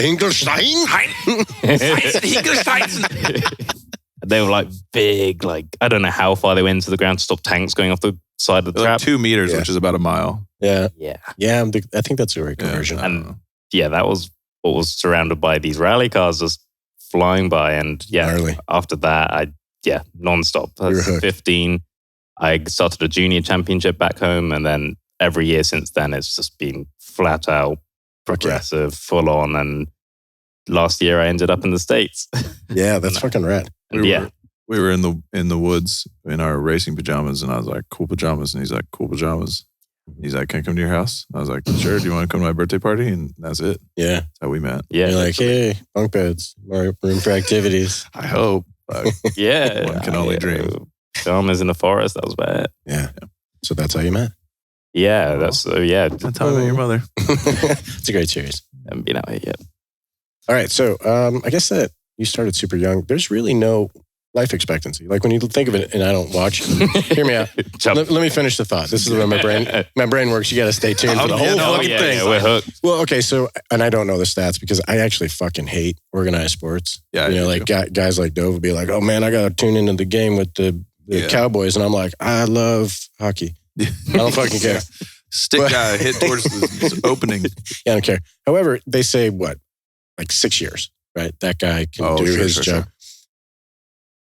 They were like big, like I don't know how far they went into the ground to stop tanks going off the side of the trap. Like 2 meters, which is about a mile. Yeah. I think that's a right conversion. And that was what was surrounded by these rally cars just flying by. And after that, nonstop. I was 15. I started a junior championship back home, and then every year since then, it's just been flat out progressive, full on. And last year, I ended up in the States. Yeah, that's fucking rad. We were in the woods in our racing pajamas, and I was like, "Cool pajamas," and he's like, "Cool pajamas." He's like, can I come to your house? I was like, sure. Do you want to come to my birthday party? And that's it. Yeah. That's how we met. Yeah. You're like, hey, bunk beds, more room for activities. I hope. Yeah. One can only dream. Farmers in the forest, that was bad. Yeah. So that's how you met. Yeah, that's how I met your mother. It's a great series. I haven't been out here yet. All right. So I guess that you started super young. There's really no life expectancy. Like when you think of it, and I don't watch, hear me out. Let me finish the thought. This is where my brain works. You got to stay tuned for the whole fucking thing. Yeah, we're hooked. Well, okay. So, and I don't know the stats because I actually fucking hate organized sports. Yeah. You know, like guys like Dove would be like, oh man, I got to tune into the game with the Cowboys. And I'm like, I love hockey. I don't fucking care. Stick guy hit towards the opening. Yeah, I don't care. However, they say what? Like 6 years, right? That guy can do his job. Sure.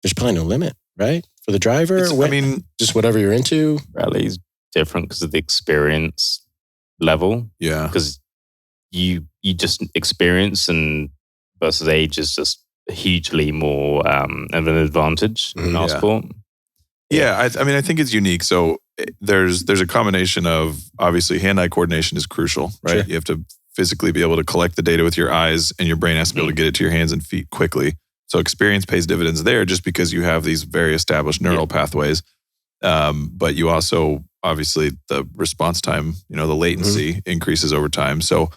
There's probably no limit, right? For the driver? Just whatever you're into. Rally's different because of the experience level. Yeah. Because you just experience and versus age is just hugely more of an advantage in our sport. Yeah, I think it's unique. So there's a combination of, obviously, hand-eye coordination is crucial, right? Sure. You have to physically be able to collect the data with your eyes, and your brain has to be able to get it to your hands and feet quickly. So experience pays dividends there just because you have these very established neural pathways. But you also, obviously, the response time, the latency increases over time. So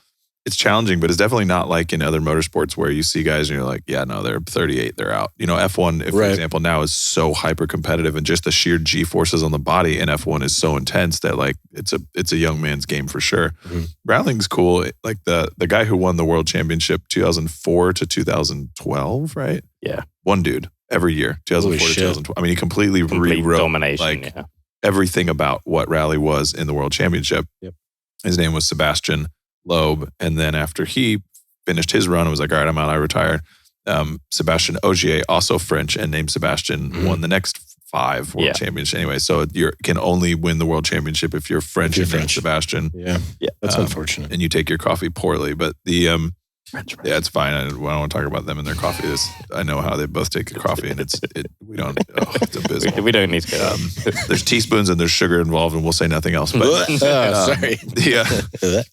it's challenging, but it's definitely not like in other motorsports where you see guys and you're like, yeah, no, they're 38, they're out. F1, for example, now is so hyper competitive, and just the sheer G forces on the body in F1 is so intense that like it's a young man's game for sure. Rallying's cool. Like the guy who won the world championship 2004 to 2012, right? Yeah. One dude every year, 2004 to 2012. I mean, he completely rewrote domination, everything about what rally was in the world championship. Yep. His name was Sebastian Loeb. And then after he finished his run, it was like, all right, I'm out, I retired. Sebastian Ogier, also French and named Sebastian, won the next 5 world championships anyway. So you can only win the world championship if you're French and named Sebastian. Yeah. That's unfortunate. And you take your coffee poorly. But it's fine. I don't want to talk about them and their coffee. I know how they both take the coffee, and it's abysmal. We don't need to go. There's teaspoons and there's sugar involved, and we'll say nothing else. But sorry.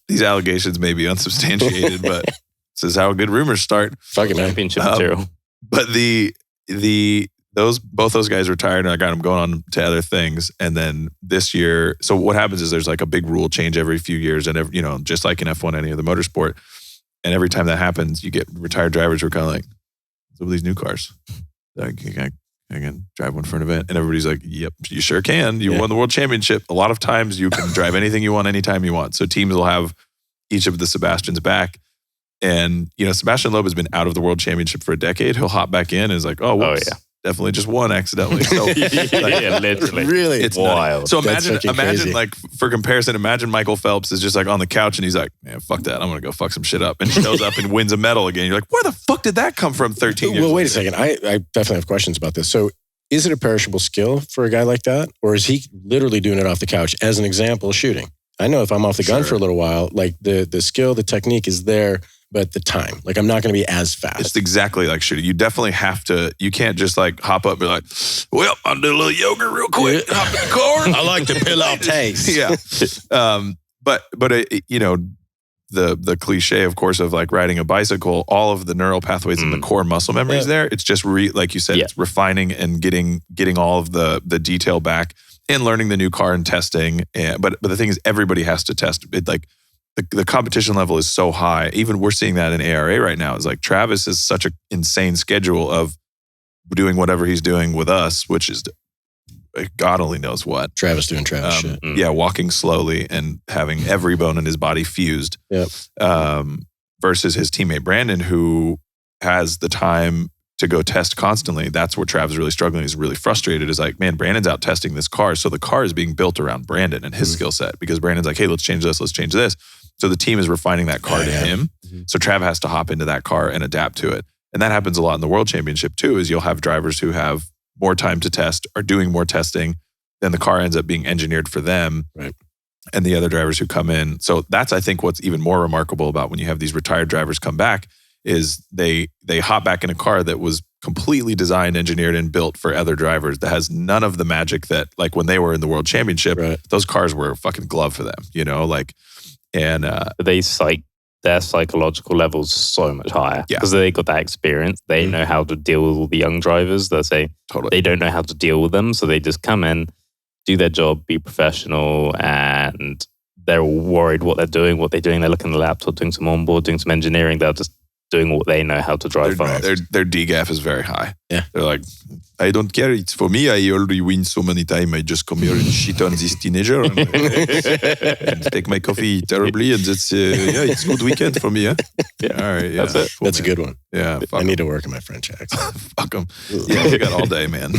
These allegations may be unsubstantiated, but this is how good rumors start. Fucking championship material. But both those guys retired, and I got them going on to other things. And then this year, so what happens is there's like a big rule change every few years, and just like in F1, any other motorsport. And every time that happens, you get retired drivers who are kind of like, "Some of these new cars, I can drive one for an event." And everybody's like, "Yep, you sure can. You won the world championship. A lot of times you can drive anything you want, anytime you want." So teams will have each of the Sebastians back. And, Sebastian Loeb has been out of the world championship for a decade. He'll hop back in and is like, "Oh, whoops. Oh, yeah. Definitely just won accidentally." So, literally. Really? It's wild. So imagine like, for comparison, imagine Michael Phelps is just like on the couch and he's like, "Man, fuck that. I'm going to go fuck some shit up." And shows up and wins a medal again. You're like, where the fuck did that come from 13 years Well, wait a second. I definitely have questions about this. So is it a perishable skill for a guy like that? Or is he literally doing it off the couch? As an example, shooting. I know if I'm off the gun for a little while, like the skill, the technique is there, but the time, like I'm not going to be as fast. It's exactly like shooting. You definitely have to, you can't just like hop up and be like, "Well, I'll do a little yoga real quick. Hop in the car." I like to peel out taste. Yeah. But the cliche, of course, of like riding a bicycle, all of the neural pathways and the core muscle memories there, it's just like you said, it's refining and getting all of the detail back and learning the new car and testing. But the thing is, everybody has to test it. Like, the competition level is so high. Even we're seeing that in ARA right now. It's like Travis is such an insane schedule of doing whatever he's doing with us, which is God only knows what. Travis doing Travis shit. Yeah, walking slowly and having every bone in his body fused. Yep. Versus his teammate Brandon, who has the time to go test constantly. That's where Travis is really struggling. He's really frustrated. Is like, man, Brandon's out testing this car. So the car is being built around Brandon and his skill set, because Brandon's like, "Hey, let's change this. Let's change this." So the team is refining that car to him. So Trav has to hop into that car and adapt to it. And that happens a lot in the World Championship too, is you'll have drivers who have more time to test, are doing more testing, then the car ends up being engineered for them. Right. And the other drivers who come in. So that's, I think, what's even more remarkable about when you have these retired drivers come back is they hop back in a car that was completely designed, engineered, and built for other drivers that has none of the magic that, like, when they were in the World Championship, those cars were a fucking glove for them, you know, like, and their psychological levels so much higher because they got that experience. They know how to deal with all the young drivers. They say they don't know how to deal with them, so they just come in, do their job, be professional, and they're all worried what they're doing. They're looking at the laptop, doing some onboard, doing some engineering. They're just doing what they know how to drive fast. Their DGAF is very high. Yeah. They're like, I don't care. It's for me. I already win so many times. I just come here and shit on this teenager and take my coffee terribly. And it's it's a good weekend for me. Yeah. All right. Yeah. That's it. Cool, that's a good one. Yeah. I need to work on my French accent. Fuck them. Yeah. We got all day, man.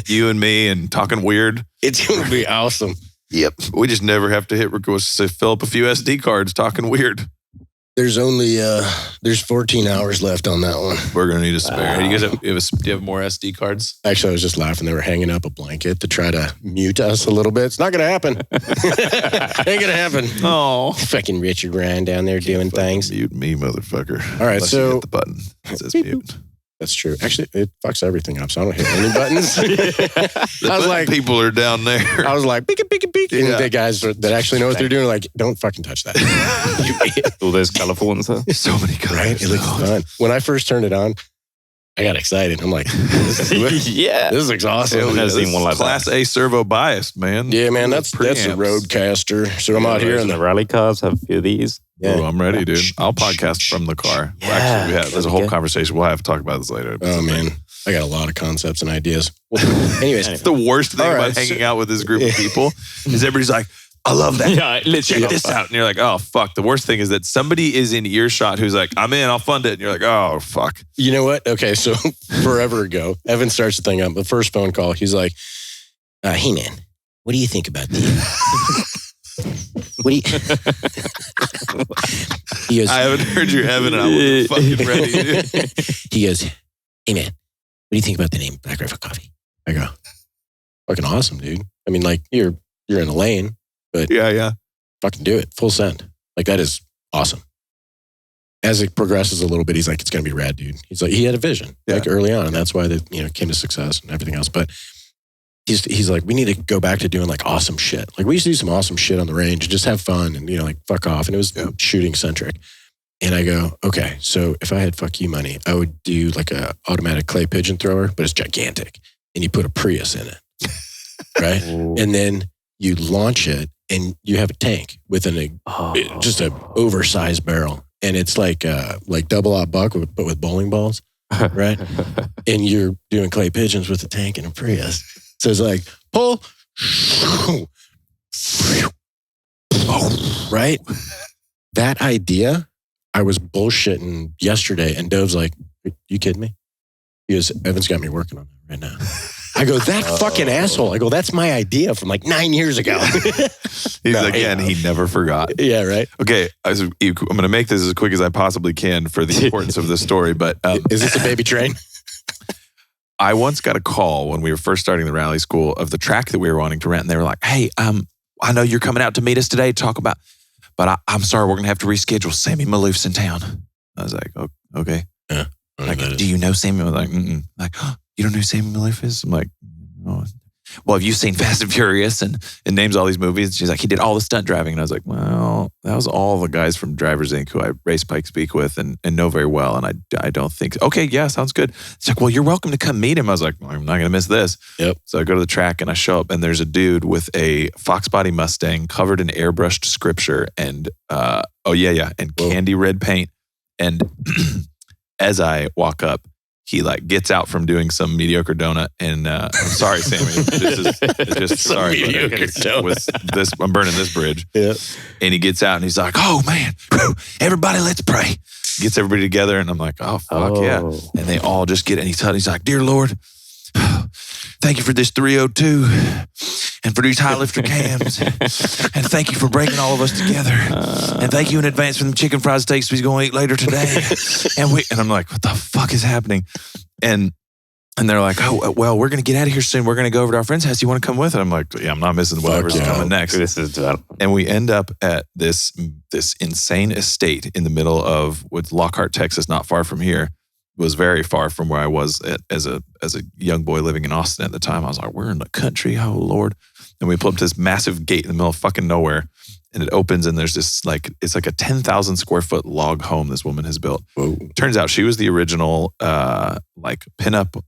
You and me and talking weird. It's going to be awesome. Yep. We just never have to hit record. Fill up a few SD cards talking weird. There's only there's 14 hours left on that one. We're gonna need a spare. Hey, do you guys do you have more SD cards? Actually, I was just laughing. They were hanging up a blanket to try to mute us a little bit. It's not gonna happen. Ain't gonna happen. Oh, fucking Richard Ryan down there doing things. Mute me, motherfucker. All right, unless so you hit the button that says mute. That's true. Actually, it fucks everything up, so I don't hit any buttons. I was like, people are down there. I was like, beak. And the guys that actually know what they're doing are like, don't fucking touch that. All those colorful ones. So many colors. Right? It looks fun. When I first turned it on, I got excited. I'm like, this looks awesome. I've never seen one like Class A servo biased, man. Yeah, man, that's a Roadcaster. So I'm out here and the rally cars have a few of these. Yeah. Oh, I'm ready, dude. I'll podcast from the car. Yeah. Actually, there's a whole conversation. We'll have to talk about this later. Oh, man. I got a lot of concepts and ideas. Well, anyways. The worst thing about hanging out with this group of people is everybody's like, I love that. Yeah, check this out. And you're like, oh, fuck. The worst thing is that somebody is in earshot who's like, I'm in, I'll fund it. And you're like, oh, fuck. You know what? Okay, so forever ago, Evan starts the thing up. The first phone call, he's like, hey, man, what do you think about this? What do you... He goes, I haven't heard your Evan and I wasn't fucking ready. Dude. He goes, hey, man, what do you think about the name Black Rifle Coffee? I go, fucking awesome, dude. I mean, like, you're in a lane. But yeah, fucking do it. Full send. Like, that is awesome. As it progresses a little bit, he's like, it's going to be rad, dude. He's like, he had a vision like early on, and that's why they came to success and everything else. But he's like, we need to go back to doing like awesome shit. Like, we used to do some awesome shit on the range and just have fun and like fuck off. And it was shooting centric. And I go, okay, so if I had fuck you money, I would do like a automatic clay pigeon thrower, but it's gigantic, and you put a Prius in it, right? And then you launch it. And you have a tank with just an oversized barrel, and it's like double-aught buck, but with bowling balls, right? And you're doing clay pigeons with a tank and a Prius. So it's like pull, right? That idea, I was bullshitting yesterday, and Dove's like, "You kidding me?" He goes, "Evan's got me working on it right now." I go, that fucking asshole. I go, that's my idea from like 9 years ago. He's he never forgot. Yeah, right. Okay, I'm going to make this as quick as I possibly can for the importance of this story. But is this a baby train? I once got a call when we were first starting the rally school of the track that we were wanting to rent, and they were like, "Hey, I know you're coming out to meet us today to talk about, but I'm sorry, we're going to have to reschedule. Sammy Maloof's in town." I was like, "Oh, okay." Yeah. Like, do you know Sammy? I was like, mm-mm. Like, oh, you don't know who Sammy Maloof is? I'm like, no. Well, have you seen Fast and Furious? And names all these movies. And she's like, he did all the stunt driving. And I was like, well, that was all the guys from Drivers Inc. who I race Pikes Peak with and know very well. And I don't think so. Okay, yeah, sounds good. It's like, well, you're welcome to come meet him. I was like, well, I'm not going to miss this. Yep. So I go to the track and I show up, and there's a dude with a Fox body Mustang covered in airbrushed scripture and and candy red paint. And as I walk up, he like gets out from doing some mediocre donut, and I'm sorry, Sammy. It's just sorry. Mediocre donut. I'm burning this bridge. Yeah. And he gets out and he's like, "Oh man, everybody, let's pray." Gets everybody together, and I'm like, "Oh fuck yeah!" And they all just get. And he's like, "Dear Lord, thank you for this 302 and for these high lifter cams. And thank you for bringing all of us together. And thank you in advance for the chicken fried steaks we're going to eat later today." And I'm like, what the fuck is happening? And they're like, "Oh, well, we're going to get out of here soon. We're going to go over to our friend's house. You want to come with?" And I'm like, yeah, I'm not missing whatever's coming next. And we end up at this insane estate in the middle of Lockhart, Texas, not far from here, was very far from where I was as a young boy living in Austin at the time. I was like, we're in the country, oh Lord. And we pulled up this massive gate in the middle of fucking nowhere, and it opens, and there's this it's like a 10,000 square foot log home this woman has built. Whoa. Turns out she was the original pinup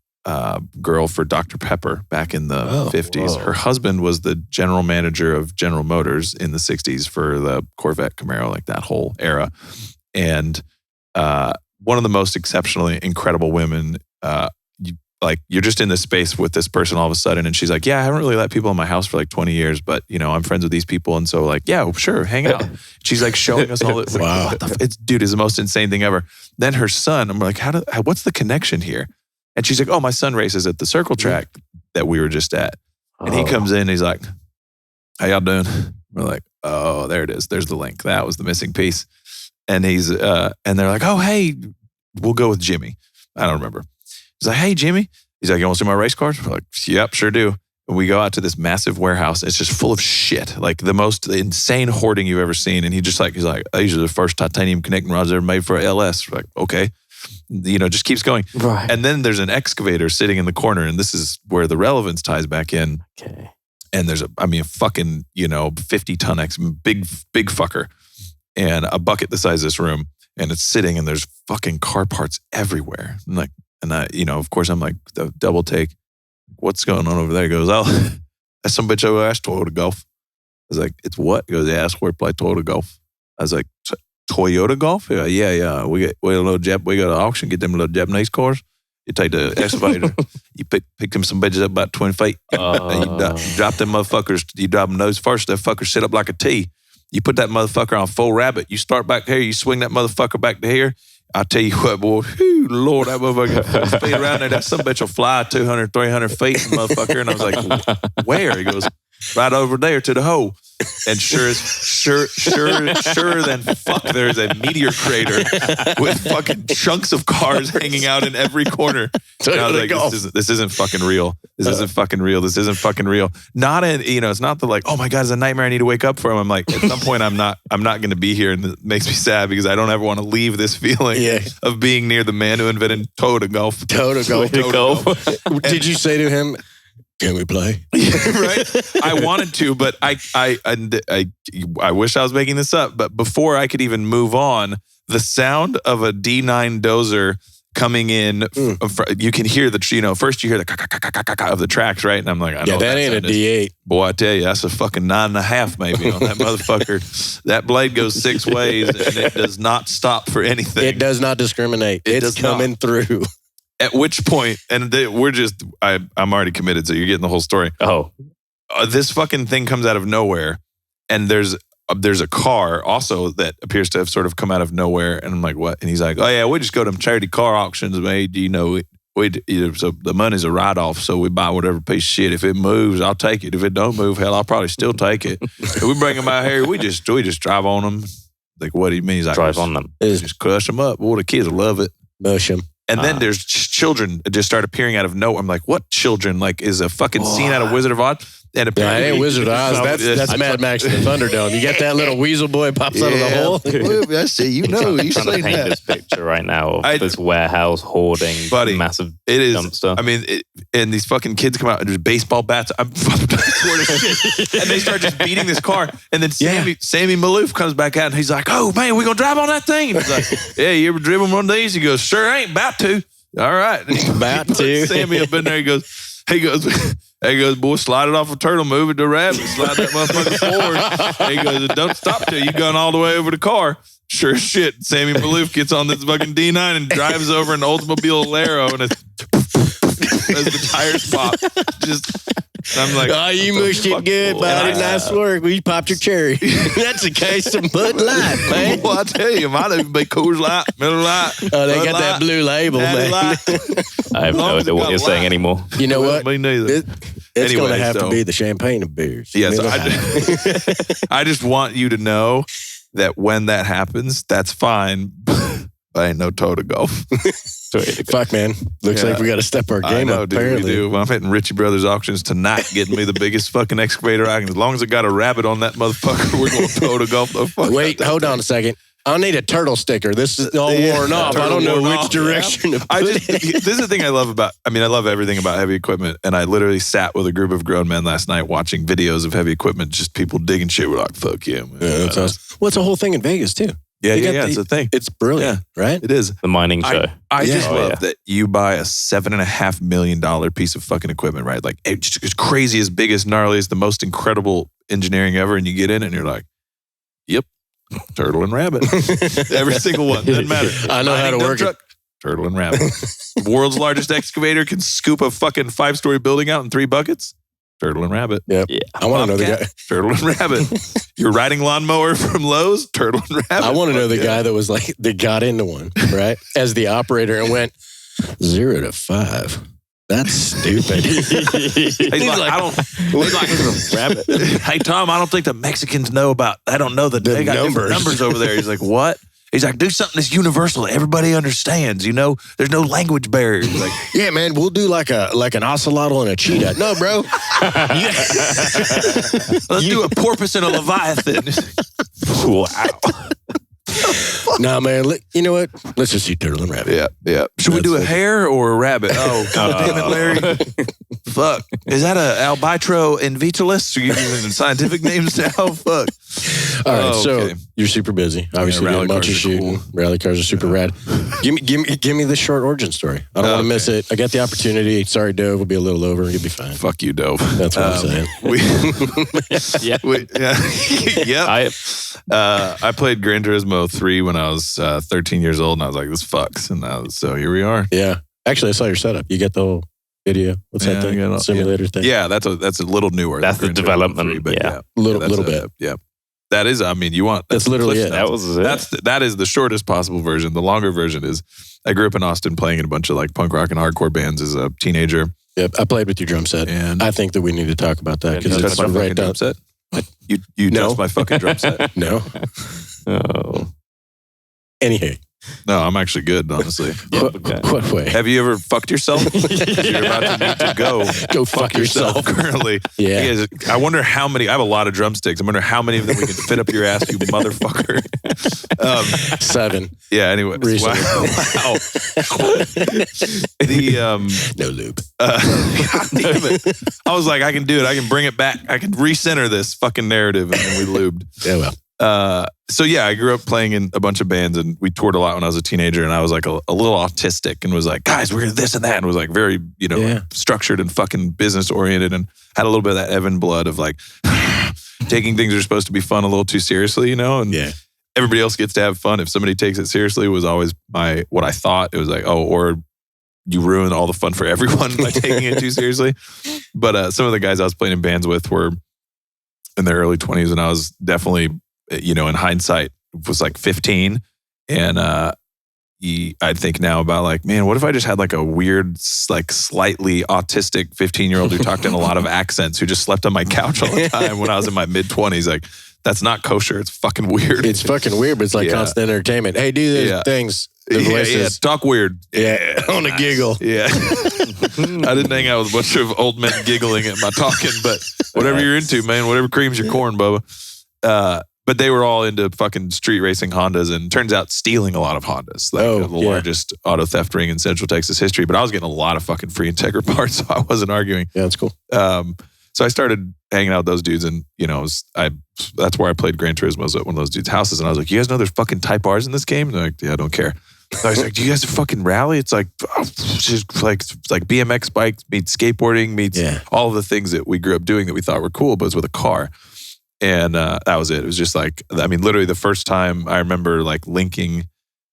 girl for Dr. Pepper back in the 50s. Whoa. Her husband was the general manager of General Motors in the 60s for the Corvette, Camaro, like that whole era. And one of the most exceptionally incredible women. You're just in this space with this person all of a sudden, and she's like, yeah, I haven't really let people in my house for like 20 years, but I'm friends with these people, and so like, yeah, sure, hang out. She's like showing us all this. Wow. Like, it's the most insane thing ever. Then her son, I'm like, what's the connection here? And she's like, oh, my son races at the circle track that we were just at. And he comes in, and he's like, how y'all doing? We're like, oh, there it is. There's the link. That was the missing piece. And and they're like, oh, hey, we'll go with Jimmy. I don't remember. He's like, hey, Jimmy. He's like, you want to see my race cars? We're like, yep, sure do. And we go out to this massive warehouse. It's just full of shit, like the most insane hoarding you've ever seen. And he's like, these are the first titanium connecting rods ever made for a LS. We're like, okay. Just keeps going. Right. And then there's an excavator sitting in the corner, and this is where the relevance ties back in. Okay. And there's a fucking, 50-ton big fucker, and a bucket the size of this room, and it's sitting, and there's fucking car parts everywhere. Of course, I'm like, the double take. What's going on over there? He goes, oh, that's some bitch over there. That's Toyota Golf. I was like, it's what? He goes, yeah, that's where we play Toyota Golf. I was like, Toyota Golf? Yeah. We got an auction, get them little Japanese cars. You take the excavator, you pick them some bitches up about 20 feet. You drop them motherfuckers, you drop them nose first, that fucker sit up like a T. You put that motherfucker on full rabbit, you start back here, you swing that motherfucker back to here. I'll tell you what, boy, whew, Lord, that motherfucker speed around there, that some bitch will fly 200, 300 feet, motherfucker. And I was like, where? He goes, right over there to the hole. And sure than fuck, there's a meteor crater with fucking chunks of cars hanging out in every corner. And I was like, this isn't fucking real. This isn't fucking real. This isn't fucking real. Not in, it's not the like, oh my God, it's a nightmare. I need to wake up from. I'm like, at some point, I'm not going to be here, and it makes me sad because I don't ever want to leave this feeling of being near the man who invented Toyota Golf. Toyota Golf. Did you say to him, can we play? Right? I wanted to, but I wish I was making this up. But before I could even move on, the sound of a D9 dozer coming in, you can hear first you hear the of the tracks, right? And I'm like, I know that ain't a D8. Boy, I tell you, that's a fucking 9.5 maybe on that motherfucker. That blade goes 6 ways, and it does not stop for anything. It does not discriminate. It's coming through. At which point, and I'm already committed, so you're getting the whole story. Oh. This fucking thing comes out of nowhere, and there's a car also that appears to have sort of come out of nowhere, and I'm like, what? And he's like, oh yeah, we just go to them charity car auctions, mate. So the money's a write-off, so we buy whatever piece of shit. If it moves, I'll take it. If it don't move, hell, I'll probably still take it. And we bring them out here, we just drive on them. Like, what do you mean? He's like, drive on them. Just crush them up. Boy, the kids will love it. Mush them. And then there's children that just start appearing out of nowhere. I'm like, what children? Like, is a fucking scene out of Wizard of Oz? And apparently, ain't Wizard of Oz. That's Mad Max and the Thunderdome. You got that little weasel boy pops out of the hole. I see. You know, I'm trying to paint this picture right now of this warehouse hoarding, massive dumpster. I mean, and these fucking kids come out and there's baseball bats. I'm swear to shit. And they start just beating this car. And then Sammy Malouf comes back out and he's like, oh man, we gonna drive on that thing? And he's like, yeah, you ever driven one of these? He goes, sure ain't, about to. All right. About to. Sammy up in there, he goes, boy, slide it off a turtle, move it to a rabbit, slide that motherfucker forward. And he goes, don't stop till you've gone all the way over the car. Sure as shit, Sammy Malouf gets on this fucking D9 and drives over an Oldsmobile Alero, and it's as the tires pop. I'm like, oh, you mushed it good, buddy. Nice work. We popped your cherry. That's a case of Bud Light, man. Well, I tell you, might even be Coors Light, Miller Light. Oh, they got that blue label, man. I have no idea what you're saying anymore. You know what? Me neither. It's going to have to be the champagne of beers. Yes, I just want you to know that when that happens, that's fine. I ain't no Toyota Golf. Fuck, man. Looks like we got to step our game up, dude, apparently. We do. I'm hitting Ritchie Brothers auctions tonight, getting me the biggest fucking excavator I can. As long as I got a rabbit on that motherfucker, we're going to Toyota Golf. Wait, hold on a second. I'll need a turtle sticker. This is all worn off. I don't know which direction to put it. This is the thing I love about, I love everything about heavy equipment. And I literally sat with a group of grown men last night watching videos of heavy equipment, just people digging shit. We're like, fuck yeah, man. Yeah, that's awesome. Well, it's a whole thing in Vegas, too. Yeah, it's a thing. It's brilliant, right? It is. The mining show. I just love that you buy a $7.5 million piece of fucking equipment, right? Like, it's just as crazy, as big, as gnarly, as the most incredible engineering ever. And you get in and you're like, yep. Turtle and rabbit. Every single one. Doesn't matter. I know how to work it. Turtle and rabbit. World's largest excavator can scoop a fucking 5-story building out in 3 buckets. Turtle and rabbit. Yep. Yeah. I want to know the guy. Turtle and rabbit. You're riding lawnmower from Lowe's. Turtle and rabbit. I want to know the guy that was like, that got into one, right? As the operator and went 0 to 5. That's stupid. He's like, I don't. He's like, rabbit. Hey Tom, I don't think the Mexicans know about. I don't know that they got numbers over there. He's like, what? He's like, do something that's universal that everybody understands. You know, there's no language barriers. He's like, yeah, man, we'll do like an ocelotl and a cheetah. No, bro. Let's do a porpoise and a leviathan. Wow. Nah, man. You know what? Let's just eat turtle and rabbit. Yeah. Should we do a hare or a rabbit? Oh, God damn it, Larry. Fuck. Is that a albitro invitalis? Are you using scientific names now? Fuck. All right, so you're super busy. Obviously, doing a bunch of shooting. Cool. Rally cars are super rad. Give me the short origin story. I don't want to miss it. I got the opportunity. Sorry, Dove. We'll be a little over. You'll be fine. Fuck you, Dove. That's what I'm saying. I played Gran Turismo 3 when I was 13 years old, and I was like, this fucks. And so here we are. Yeah. Actually, I saw your setup. You get the whole video. What's that thing? Simulator thing? Yeah, that's a little newer. That's the development. 3, but a little bit. Yeah. That is, you want... That's literally it. That was it. That is the shortest possible version. The longer version is, I grew up in Austin playing in a bunch of like punk rock and hardcore bands as a teenager. Yep, I played with your drum set. And I think that we need to talk about that. Because it's right drum set? You touched my fucking drum set? No. Oh. Anyhow. No, I'm actually good, honestly. What way? Have you ever fucked yourself? You're about to need to go fuck yourself currently. Yeah. I wonder how many, I have a lot of drumsticks. I wonder how many of them we can fit up your ass, you motherfucker. 7. Yeah, anyway. Wow. No lube. God damn it. I was like, I can do it. I can bring it back. I can recenter this fucking narrative. And then we lubed. Yeah, well. So yeah, I grew up playing in a bunch of bands and we toured a lot when I was a teenager, and I was like a little autistic and was like, guys, we're gonna this and that, and was like very, structured and fucking business oriented, and had a little bit of that Evan blood of like taking things that are supposed to be fun a little too seriously, and everybody else gets to have fun. If somebody takes it seriously was always what I thought. It was like, or you ruin all the fun for everyone by taking it too seriously. But some of the guys I was playing in bands with were in their early 20s, and I was definitely, in hindsight, was like 15. And I think now about like, man, what if I just had like a weird, like slightly autistic 15-year-old who talked in a lot of accents, who just slept on my couch all the time when I was in my mid-20s? Like, that's not kosher. It's fucking weird. It's fucking weird, but it's like constant entertainment. Hey, do these things. The voices. Talk weird. Yeah, on a giggle. Yeah. I didn't hang out with a bunch of old men giggling at my talking, but whatever you're into, man, whatever creams your corn, Bubba. But they were all into fucking street racing Hondas, and turns out stealing a lot of Hondas. Like the largest auto theft ring in Central Texas history. But I was getting a lot of fucking free Integra parts, so I wasn't arguing. Yeah, that's cool. So I started hanging out with those dudes, and that's where I played Gran Turismo. I was at one of those dudes' houses, and I was like, "You guys know there's fucking Type R's in this game?" And they're like, "Yeah, I don't care." I was like, "Do you guys fucking rally?" It's like, just like BMX bikes meets skateboarding meets all of the things that we grew up doing that we thought were cool, but it's with a car. And that was it. It was just like, literally the first time I remember like linking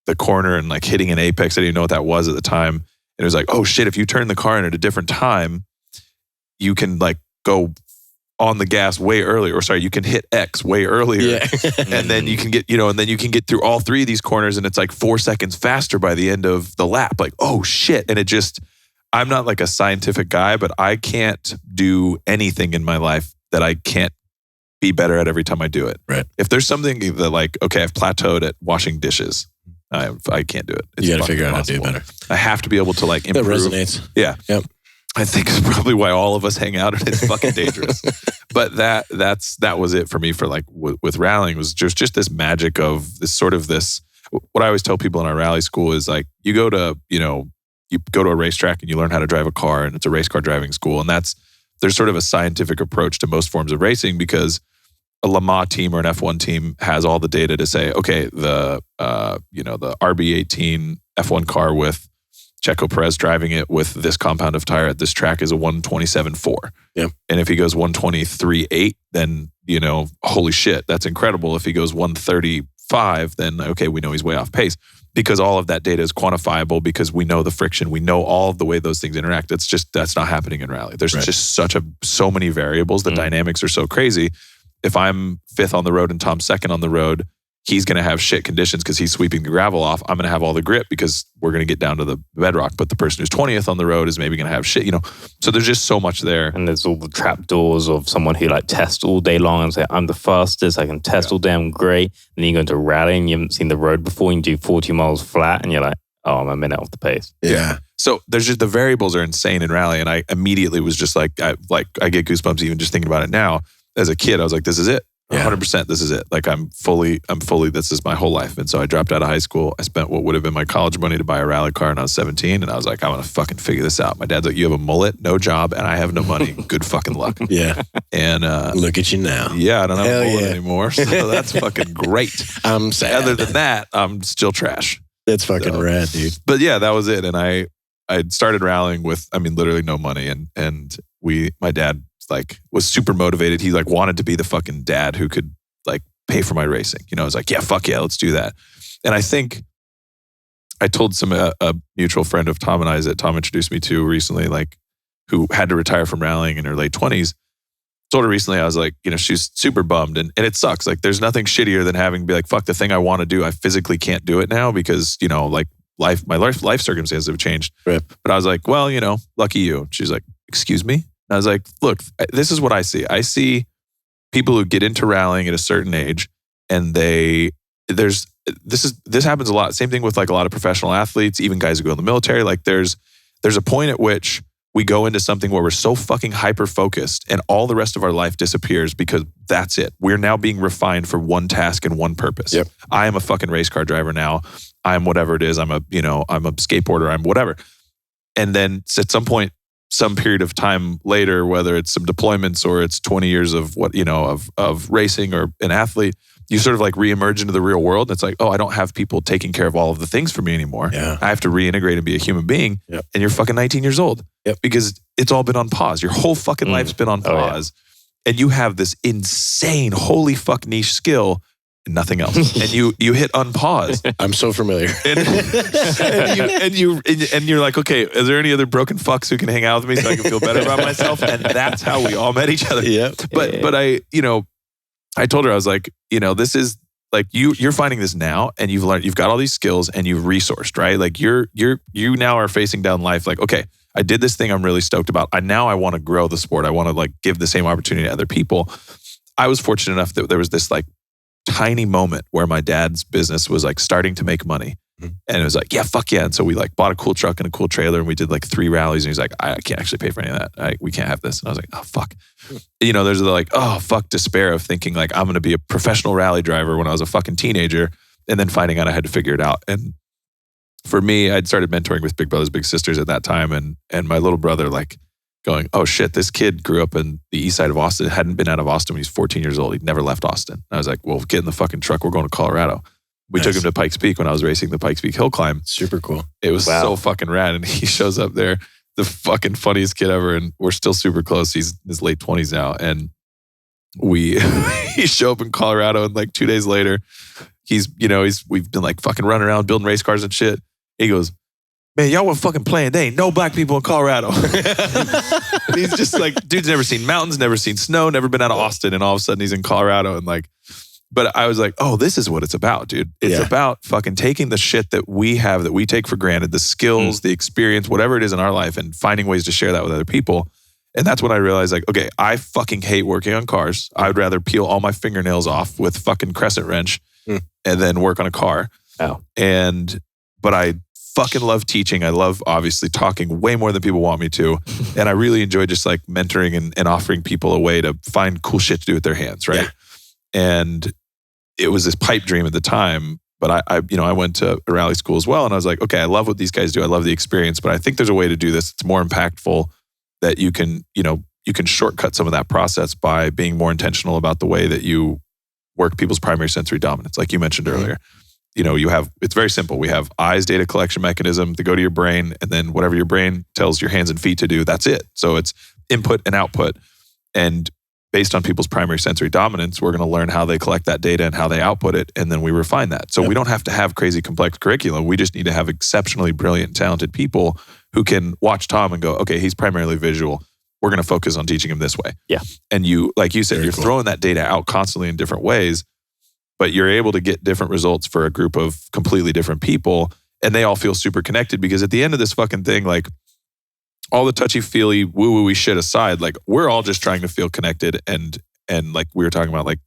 the corner and like hitting an apex. I didn't even know what that was at the time. And it was like, oh shit, if you turn the car in at a different time, you can like go on the gas way earlier. Or sorry, you can hit X way earlier. Yeah. And then you can get, and then you can get through all 3 of these corners, and it's like 4 seconds faster by the end of the lap. Like, oh shit. And it just, I'm not like a scientific guy, but I can't do anything in my life that I can't be better at every time I do it. Right. If there's something that like, okay, I've plateaued at washing dishes, I can't do it. It's you got to figure out how to do it better. I have to be able to like improve. That resonates. Yeah. Yep. I think is probably why all of us hang out, and it's fucking dangerous. But that was it for me for like with rallying, was just this magic of this sort of this. What I always tell people in our rally school is like, you go to a racetrack and you learn how to drive a car, and it's a race car driving school, and there's sort of a scientific approach to most forms of racing, because a Le Mans team or an F1 team has all the data to say, okay, the RB18 F1 car with Checo Perez driving it with this compound of tire at this track is a 127.4. Yeah. And if he goes 123.8, then, holy shit, that's incredible. If he goes 135, then okay, we know he's way off pace, because all of that data is quantifiable, because we know the friction, we know all of the way those things interact. That's not happening in rally. There's just so many variables. The dynamics are so crazy. If I'm 5th on the road and Tom's 2nd on the road, he's going to have shit conditions because he's sweeping the gravel off. I'm going to have all the grip because we're going to get down to the bedrock. But the person who's 20th on the road is maybe going to have shit, So there's just so much there. And there's all the trap doors of someone who like tests all day long and say, I'm the fastest, I can test all day, I'm great. And then you go into rally and you haven't seen the road before, you do 40 miles flat and you're like, oh, I'm a minute off the pace. Yeah. So there's just, the variables are insane in rally. And I immediately was just like, I get goosebumps even just thinking about it now. As a kid, I was like, this is it. 100%, this is it. Like I'm fully, this is my whole life. And so I dropped out of high school. I spent what would have been my college money to buy a rally car when I was 17. And I was like, I'm going to fucking figure this out. My dad's like, you have a mullet, no job, and I have no money. Good fucking luck. Yeah. And look at you now. Yeah, I don't have a mullet anymore. So that's fucking great. I'm sad. Other than that, I'm still trash. That's fucking rad, dude. But yeah, that was it. And I started rallying with, literally no money. And my dad was super motivated. He wanted to be the fucking dad who could pay for my racing. I was like, yeah, fuck yeah, let's do that. And I think I told a mutual friend of Tom and I's that Tom introduced me to recently, who had to retire from rallying in her late 20s. Told her recently, I was like, she's super bummed, and it sucks. There's nothing shittier than having to be like, fuck, the thing I want to do, I physically can't do it now because, my life circumstances have changed. Right. But I was like, well, lucky you. She's like, excuse me? And I was like, look, this is what I see. I see people who get into rallying at a certain age, and this happens a lot. Same thing with a lot of professional athletes, even guys who go in the military. There's a point at which we go into something where we're so fucking hyper focused, and all the rest of our life disappears because that's it. We're now being refined for one task and one purpose. Yep. I am a fucking race car driver now. I'm whatever it is. I'm a skateboarder. I'm whatever. And then at some point, some period of time later, whether it's some deployments or it's 20 years of of racing or an athlete, you sort of reemerge into the real world. It's like, oh, I don't have people taking care of all of the things for me anymore. Yeah. I have to reintegrate and be a human being. Yep. And you're fucking 19 years old. Yep. Because it's all been on pause. Your whole fucking life's been on pause. And you have this insane, holy fuck niche skill and nothing else. And you hit unpause. I'm so familiar. And you're like, okay, is there any other broken fucks who can hang out with me so I can feel better about myself? And that's how we all met each other. Yeah. But I told her, I was like, this is you're finding this now, and you've learned, you've got all these skills, and you've resourced, right? You now are facing down life. Okay, I did this thing I'm really stoked about. I want to grow the sport. I want to give the same opportunity to other people. I was fortunate enough that there was this tiny moment where my dad's business was starting to make money. Mm-hmm. And it was yeah, fuck yeah. And so we bought a cool truck and a cool trailer, and we did 3 rallies, and he's like, I can't actually pay for any of that. We can't have this. And I was like, oh, fuck. There's the oh, fuck despair of thinking I'm going to be a professional rally driver when I was a fucking teenager, and then finding out I had to figure it out. And for me, I'd started mentoring with Big Brothers Big Sisters at that time. And my little brother going, oh shit, this kid grew up in the east side of Austin, hadn't been out of Austin when he was 14 years old. He'd never left Austin. And I was like, well, get in the fucking truck. We're going to Colorado. We took him to Pikes Peak when I was racing the Pikes Peak hill climb. Super cool. It was so fucking rad. And he shows up there, the fucking funniest kid ever. And we're still super close. He's in his late 20s now. And he show up in Colorado, and 2 days later, we've been fucking running around building race cars and shit. He goes, man, y'all were fucking playing. There ain't no black people in Colorado. And he's just dude's never seen mountains, never seen snow, never been out of Austin. And all of a sudden he's in Colorado. And but I was like, oh, this is what it's about, dude. It's about fucking taking the shit that we have, that we take for granted, the skills, the experience, whatever it is in our life, and finding ways to share that with other people. And that's when I realized okay, I fucking hate working on cars. I would rather peel all my fingernails off with fucking crescent wrench and then work on a car. Oh. But I fucking love teaching. I love obviously talking way more than people want me to. And I really enjoy just like mentoring and offering people a way to find cool shit to do with their hands, right? Yeah. And it was this pipe dream at the time. But I went to a rally school as well, and I was like, okay, I love what these guys do. I love the experience, but I think there's a way to do this. It's more impactful that you can shortcut some of that process by being more intentional about the way that you work people's primary sensory dominance. Like you mentioned earlier, it's very simple. We have eyes, data collection mechanism to go to your brain, and then whatever your brain tells your hands and feet to do, that's it. So it's input and output. And based on people's primary sensory dominance, we're going to learn how they collect that data and how they output it, and then we refine that. So we don't have to have crazy complex curriculum. We just need to have exceptionally brilliant, talented people who can watch Tom and go, okay, he's primarily visual. We're going to focus on teaching him this way. Yeah. And you, like you said, you're throwing that data out constantly in different ways, but you're able to get different results for a group of completely different people, and they all feel super connected because at the end of this fucking thing, like, all the touchy-feely, woo-woo-y shit aside, like we're all just trying to feel connected and like we were talking about, like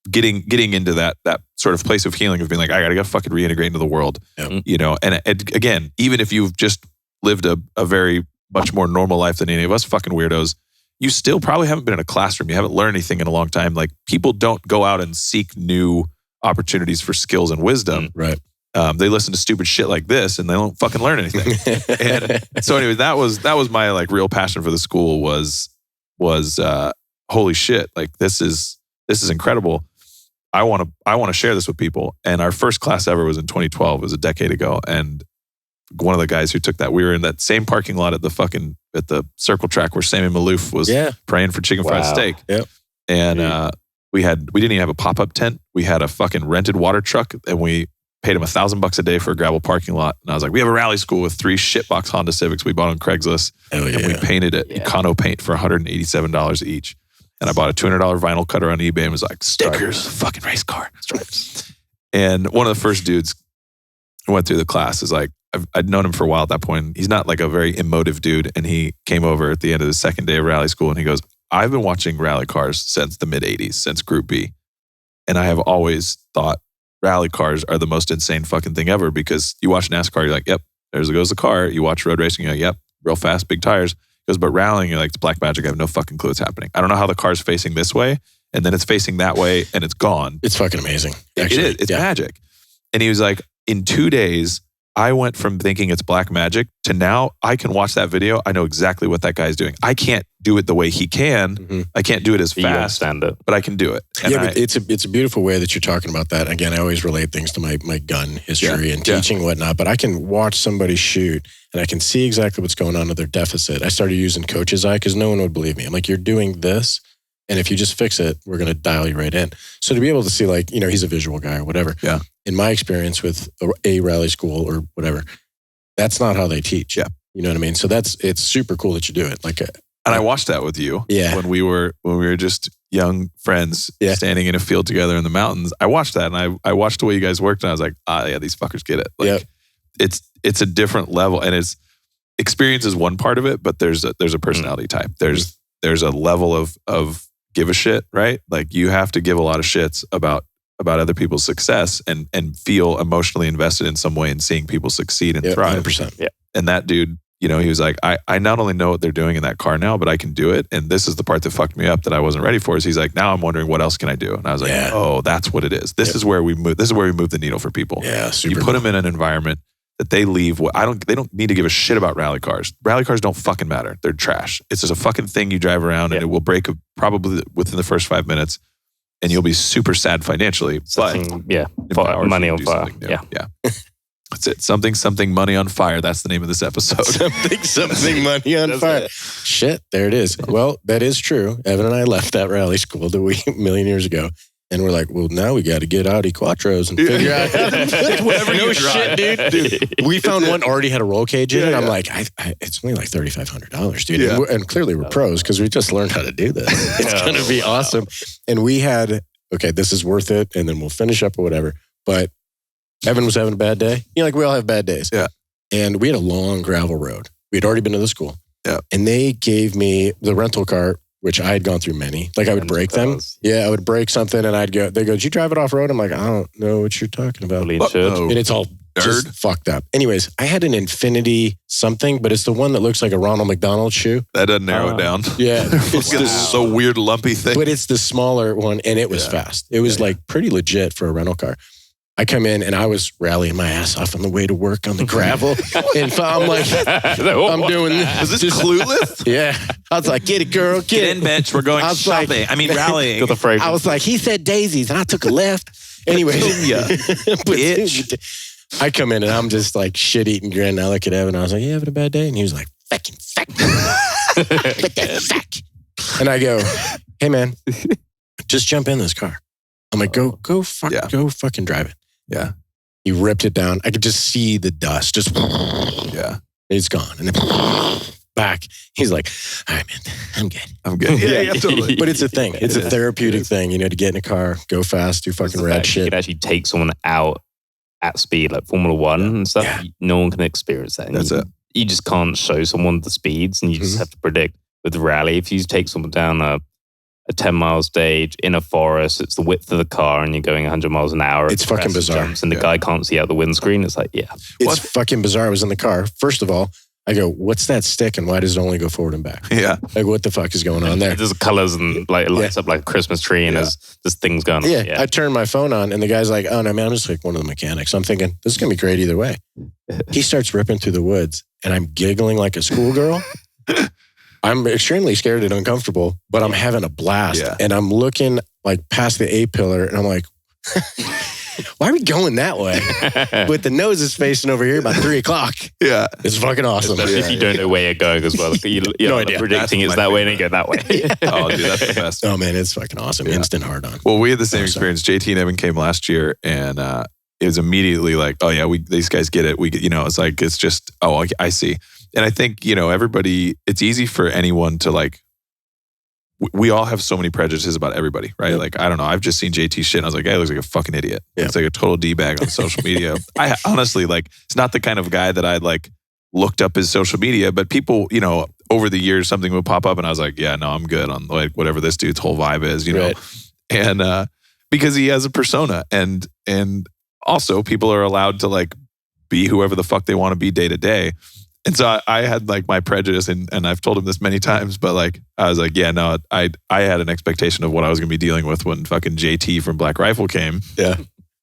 getting into that sort of place of healing of being like, I gotta fucking reintegrate into the world, And again, even if you've just lived a very much more normal life than any of us fucking weirdos, you still probably haven't been in a classroom. You haven't learned anything in a long time. Like people don't go out and seek new opportunities for skills and wisdom. Right. They listen to stupid shit like this and they don't fucking learn anything. And so anyway, that was my like real passion for the school was holy shit, like this is incredible. I want to share this with people. And our first class ever was in 2012. It was a decade ago. And one of the guys who took that, we were in that same parking lot at the circle track where Sammy Malouf was praying for chicken fried steak. Yep. And we didn't even have a pop-up tent. We had a fucking rented water truck, and we paid him $1,000 a day for a gravel parking lot. And I was like, we have a rally school with 3 shitbox Honda Civics we bought on Craigslist. And we painted it Econo paint for $187 each. And I bought a $200 vinyl cutter on eBay and was like, stickers, fucking race car. Stripes. And one of the first dudes who went through the class is like, I'd known him for a while at that point. He's not like a very emotive dude. And he came over at the end of the second day of rally school and he goes, I've been watching rally cars since the mid 80s, since Group B. And I have always thought rally cars are the most insane fucking thing ever because you watch NASCAR, you're like, yep, there goes the car. You watch road racing, you're like, yep, real fast, big tires. He goes, but rallying, you're like, it's black magic. I have no fucking clue what's happening. I don't know how the car's facing this way and then it's facing that way and it's gone. It's fucking amazing. Actually. It is. It's magic. And he was like, in 2 days, I went from thinking it's black magic to now I can watch that video. I know exactly what that guy's doing. I can't do it the way he can. Mm-hmm. I can't do it as fast, but I can do it. And but it's a beautiful way that you're talking about that. Again, I always relate things to my gun history and teaching and whatnot, but I can watch somebody shoot and I can see exactly what's going on with their deficit. I started using coach's eye because no one would believe me. I'm like, you're doing this. And if you just fix it, we're going to dial you right in. So to be able to see like, he's a visual guy or whatever. Yeah. In my experience with a rally school or whatever, that's not how they teach. Yeah. You know what I mean? So it's super cool that you do it. Like, and I watched that with you. Yeah. When we were just young friends standing in a field together in the mountains. I watched that and I watched the way you guys worked and I was like, these fuckers get it. Like it's a different level and it's experience is one part of it, but there's a personality type. There's a level of give a shit, right? Like you have to give a lot of shits about other people's success and feel emotionally invested in some way in seeing people succeed and thrive. 100%. Yeah. And that dude, he was like, I not only know what they're doing in that car now, but I can do it. And this is the part that fucked me up that I wasn't ready for is he's like, now I'm wondering what else can I do? And I was like, oh, that's what it is. This is where we move. This is where we move the needle for people. Yeah. Super you put them in an environment that they leave. They don't need to give a shit about rally cars. Rally cars don't fucking matter. They're trash. It's just a fucking thing you drive around and it will break probably within the first 5 minutes and you'll be super sad financially. Money on fire. Yeah. That's it. Something money on fire. That's the name of this episode. something money on fire. Shit, there it is. Well, that is true. Evan and I left that rally school a million years ago. And we're like, well, now we got to get Audi Quattros and figure out whatever you drive. Dude. We found one already had a roll cage in it. I'm like, it's only like $3,500, dude. Yeah. And clearly we're pros because we just learned how to do this. It's going to be awesome. And we had, this is worth it. And then we'll finish up or whatever. But Evan was having a bad day. Like we all have bad days. Yeah. And we had a long gravel road. We had already been to the school. Yeah. And they gave me the rental car, which I had gone through many. Like I would break them. Yeah, I would break something and they go, did you drive it off road? I'm like, I don't know what you're talking about. And it's all Just fucked up. Anyways, I had an Infinity something, but it's the one that looks like a Ronald McDonald shoe. That doesn't narrow it down. Yeah. It's this so weird lumpy thing. But it's the smaller one, and it was fast. It was like pretty legit for a rental car. I come in and I was rallying my ass off on the way to work on the gravel. And I'm like, I'm doing this. Is this Clueless? Yeah. I was like, get it, girl. Get in, bitch. We're going shopping. Rallying. I was like, he said daisies, and I took a left. Anyway. Bitch. I come in and I'm just like shit-eating grin. And I look at Evan. I was like, you having a bad day? And he was like, fucking fuck. What the fuck? And I go, hey, man, just jump in this car. I'm like, go fucking drive it. Yeah. He ripped it down. I could just see the dust. Just, it's gone. And then back. He's like, all right, man, I'm good. I'm good. Yeah, totally. But it's a thing. It's a therapeutic thing, to get in a car, go fast, do fucking rad shit. You can actually take someone out at speed, like Formula One and stuff. Yeah. No one can experience that. That's it. You just can't show someone the speeds, and you just have to predict. With rally, if you take someone down a 10-mile stage in a forest, it's the width of the car, and you're going 100 miles an hour. It's fucking bizarre. Jumps, and the guy can't see out the windscreen. It's like, It's fucking bizarre. I was in the car. First of all, I go, what's that stick, and why does it only go forward and back? Yeah. Like, what the fuck is going on there? There's colors, and like it lights up like a Christmas tree, and there's things going on. Yeah. I turned my phone on, and the guy's like, oh, no, man, I'm just like one of the mechanics. I'm thinking, this is going to be great either way. He starts ripping through the woods, and I'm giggling like a schoolgirl. I'm extremely scared and uncomfortable, but I'm having a blast. Yeah. And I'm looking like past the A-pillar, and I'm like, why are we going that way? But the nose is facing over here about 3 o'clock. Yeah. It's fucking awesome. Especially if you don't know where you're going as well. You're no idea. Predicting it's that way and then go that way. Oh, dude, that's the best. Oh, man, it's fucking awesome. Instant hard on. Well, we had the same experience. JT and Evan came last year, and it was immediately like, oh, yeah, these guys get it. It's like, it's just, oh, I see. And I think, everybody, it's easy for anyone to like, we all have so many prejudices about everybody, right? Yep. Like, I don't know. I've just seen JT shit and I was like, hey, he looks like a fucking idiot. Yep. It's like a total D-bag on social media. I honestly, like, it's not the kind of guy that I'd like looked up his social media, but people, over the years, something would pop up and I was like, yeah, no, I'm good on like whatever this dude's whole vibe is, know? And because he has a persona and also people are allowed to like be whoever the fuck they want to be day to day. And so I had like my prejudice, and I've told him this many times, but like I was like, yeah, no, I had an expectation of what I was going to be dealing with when fucking JT from Black Rifle came. Yeah,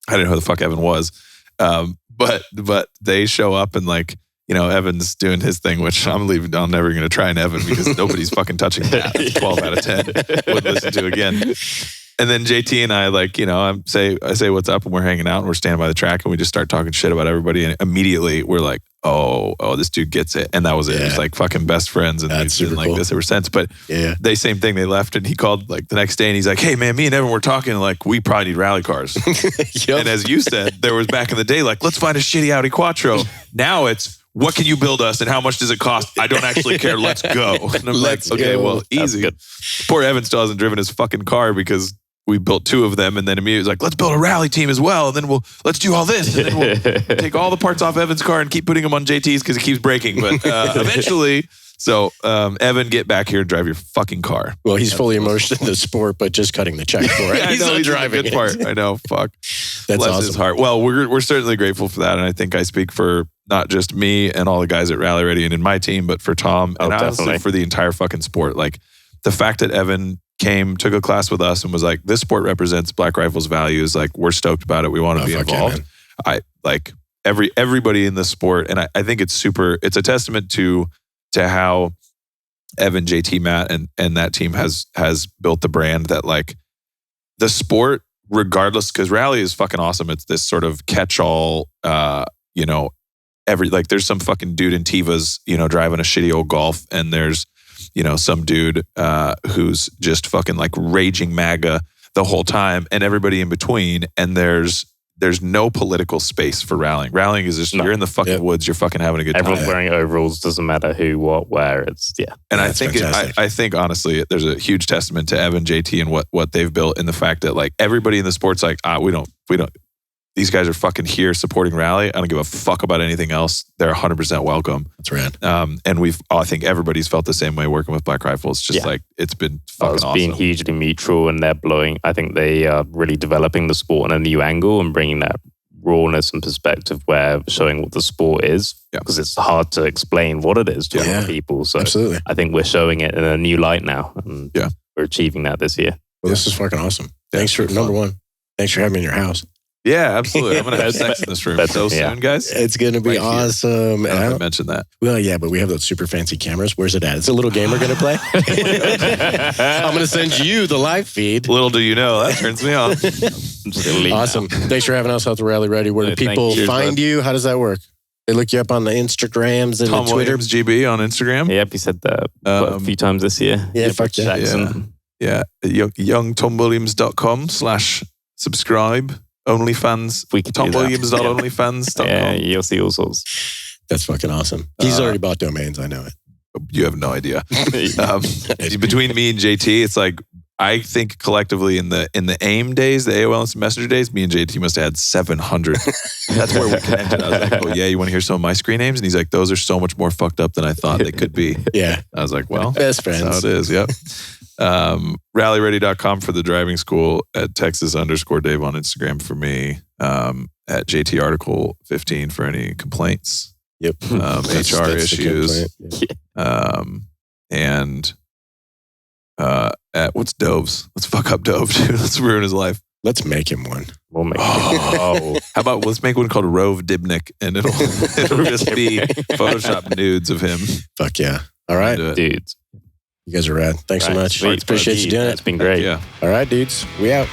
I didn't know who the fuck Evan was, but they show up and like Evan's doing his thing, which I'm never going to try an Evan because nobody's fucking touching that. 12 out of 10 would listen to again. And then JT and I like, I say what's up and we're hanging out and we're standing by the track and we just start talking shit about everybody. And immediately we're like, oh, this dude gets it. And that was it. It was like fucking best friends. And we've been like this ever since. But they same thing. They left and he called like the next day and he's like, hey man, me and Evan were talking like we probably need rally cars. Yep. And as you said, there was back in the day, like, let's find a shitty Audi Quattro. Now it's, what can you build us and how much does it cost? I don't actually care. Let's go. And I'm like, okay, well, easy. Poor Evan still hasn't driven his fucking car because we built 2 of them and then immediately was like, let's build a rally team as well. And then let's do all this. And then we'll take all the parts off Evan's car and keep putting them on JT's because it keeps breaking. But eventually, Evan, get back here and drive your fucking car. Well, he's fully immersed in the sport, but just cutting the check for it. Yeah, he's not driving the good part. I know, fuck. That's Bless awesome. his heart. Well, we're certainly grateful for that. And I think I speak for not just me and all the guys at Rally Ready and in my team, but for Tom and honestly for the entire fucking sport. Like the fact that Evan came, took a class with us and was like, this sport represents Black Rifle's values. Like, we're stoked about it. We want to be involved. I like everybody in the sport. And I think it's a testament to how Evan, JT, Matt, and that team has built the brand that like the sport, regardless, because rally is fucking awesome. It's this sort of catch-all, there's some fucking dude in Tivas, driving a shitty old Golf, and there's some dude who's just fucking like raging MAGA the whole time, and everybody in between. And there's no political space for rallying. Rallying is just you're in the fucking woods, you're fucking having a good time. Everyone's wearing overalls, doesn't matter who, what, where. It's And I think honestly, there's a huge testament to Evan, JT, and what they've built, in the fact that like everybody in the sport's like, we don't. These guys are fucking here supporting rally. I don't give a fuck about anything else. They're 100% welcome. That's rad. And I think everybody's felt the same way working with Black Rifle. It's just like, it's been fucking awesome. It's been hugely mutual, and they're blowing. I think they are really developing the sport in a new angle and bringing that rawness and perspective where we're showing what the sport is, because it's hard to explain what it is to a lot of people. So absolutely. I think we're showing it in a new light now. And we're achieving that this year. Well, this is fucking awesome. Thanks for, number one, thanks for having me in your house. Yeah, absolutely. I'm going to have sex in this room so soon, guys. It's going to be awesome. I haven't mentioned that. Well, yeah, but we have those super fancy cameras. Where's it at? It's a little game we're going to play. I'm going to send you the live feed. Little do you know, that turns me on. Awesome. Thanks for having us out the Rally Ready. Where do people find you? How does that work? They look you up on the Instagrams and Tom the Twitter. Williams GB on Instagram. Yep, he said that a few times this year. Yeah, fuck yeah. youngtomwilliams.com/subscribe. OnlyFans. TomWilliams.onlyfans.com. Yeah, you'll see all sorts. That's fucking awesome. He's already bought domains. I know it. You have no idea. Between me and JT, it's like, I think collectively in the AIM days, the AOL Instant Messenger days, me and JT must have had 700. That's where we connected. I was like, oh yeah, you want to hear some of my screen names? And he's like, those are so much more fucked up than I thought they could be. Yeah. I was like, well, best friends. That's how it is. Yep. Rallyready.com for the driving school, at Texas_Dave on Instagram for me, at JT Article 15 for any complaints. Yep. HR issues. And at what's Dove's? Let's fuck up Dove, dude. Let's ruin his life. Let's make him one. We'll make him. How about let's make one called Rove Dibnick, and it'll just be Photoshop nudes of him. Fuck yeah. All right. Dudes. You guys are rad. Thanks so much. Sweet. Appreciate you doing it. It's been great. Yeah. All right, dudes. We out.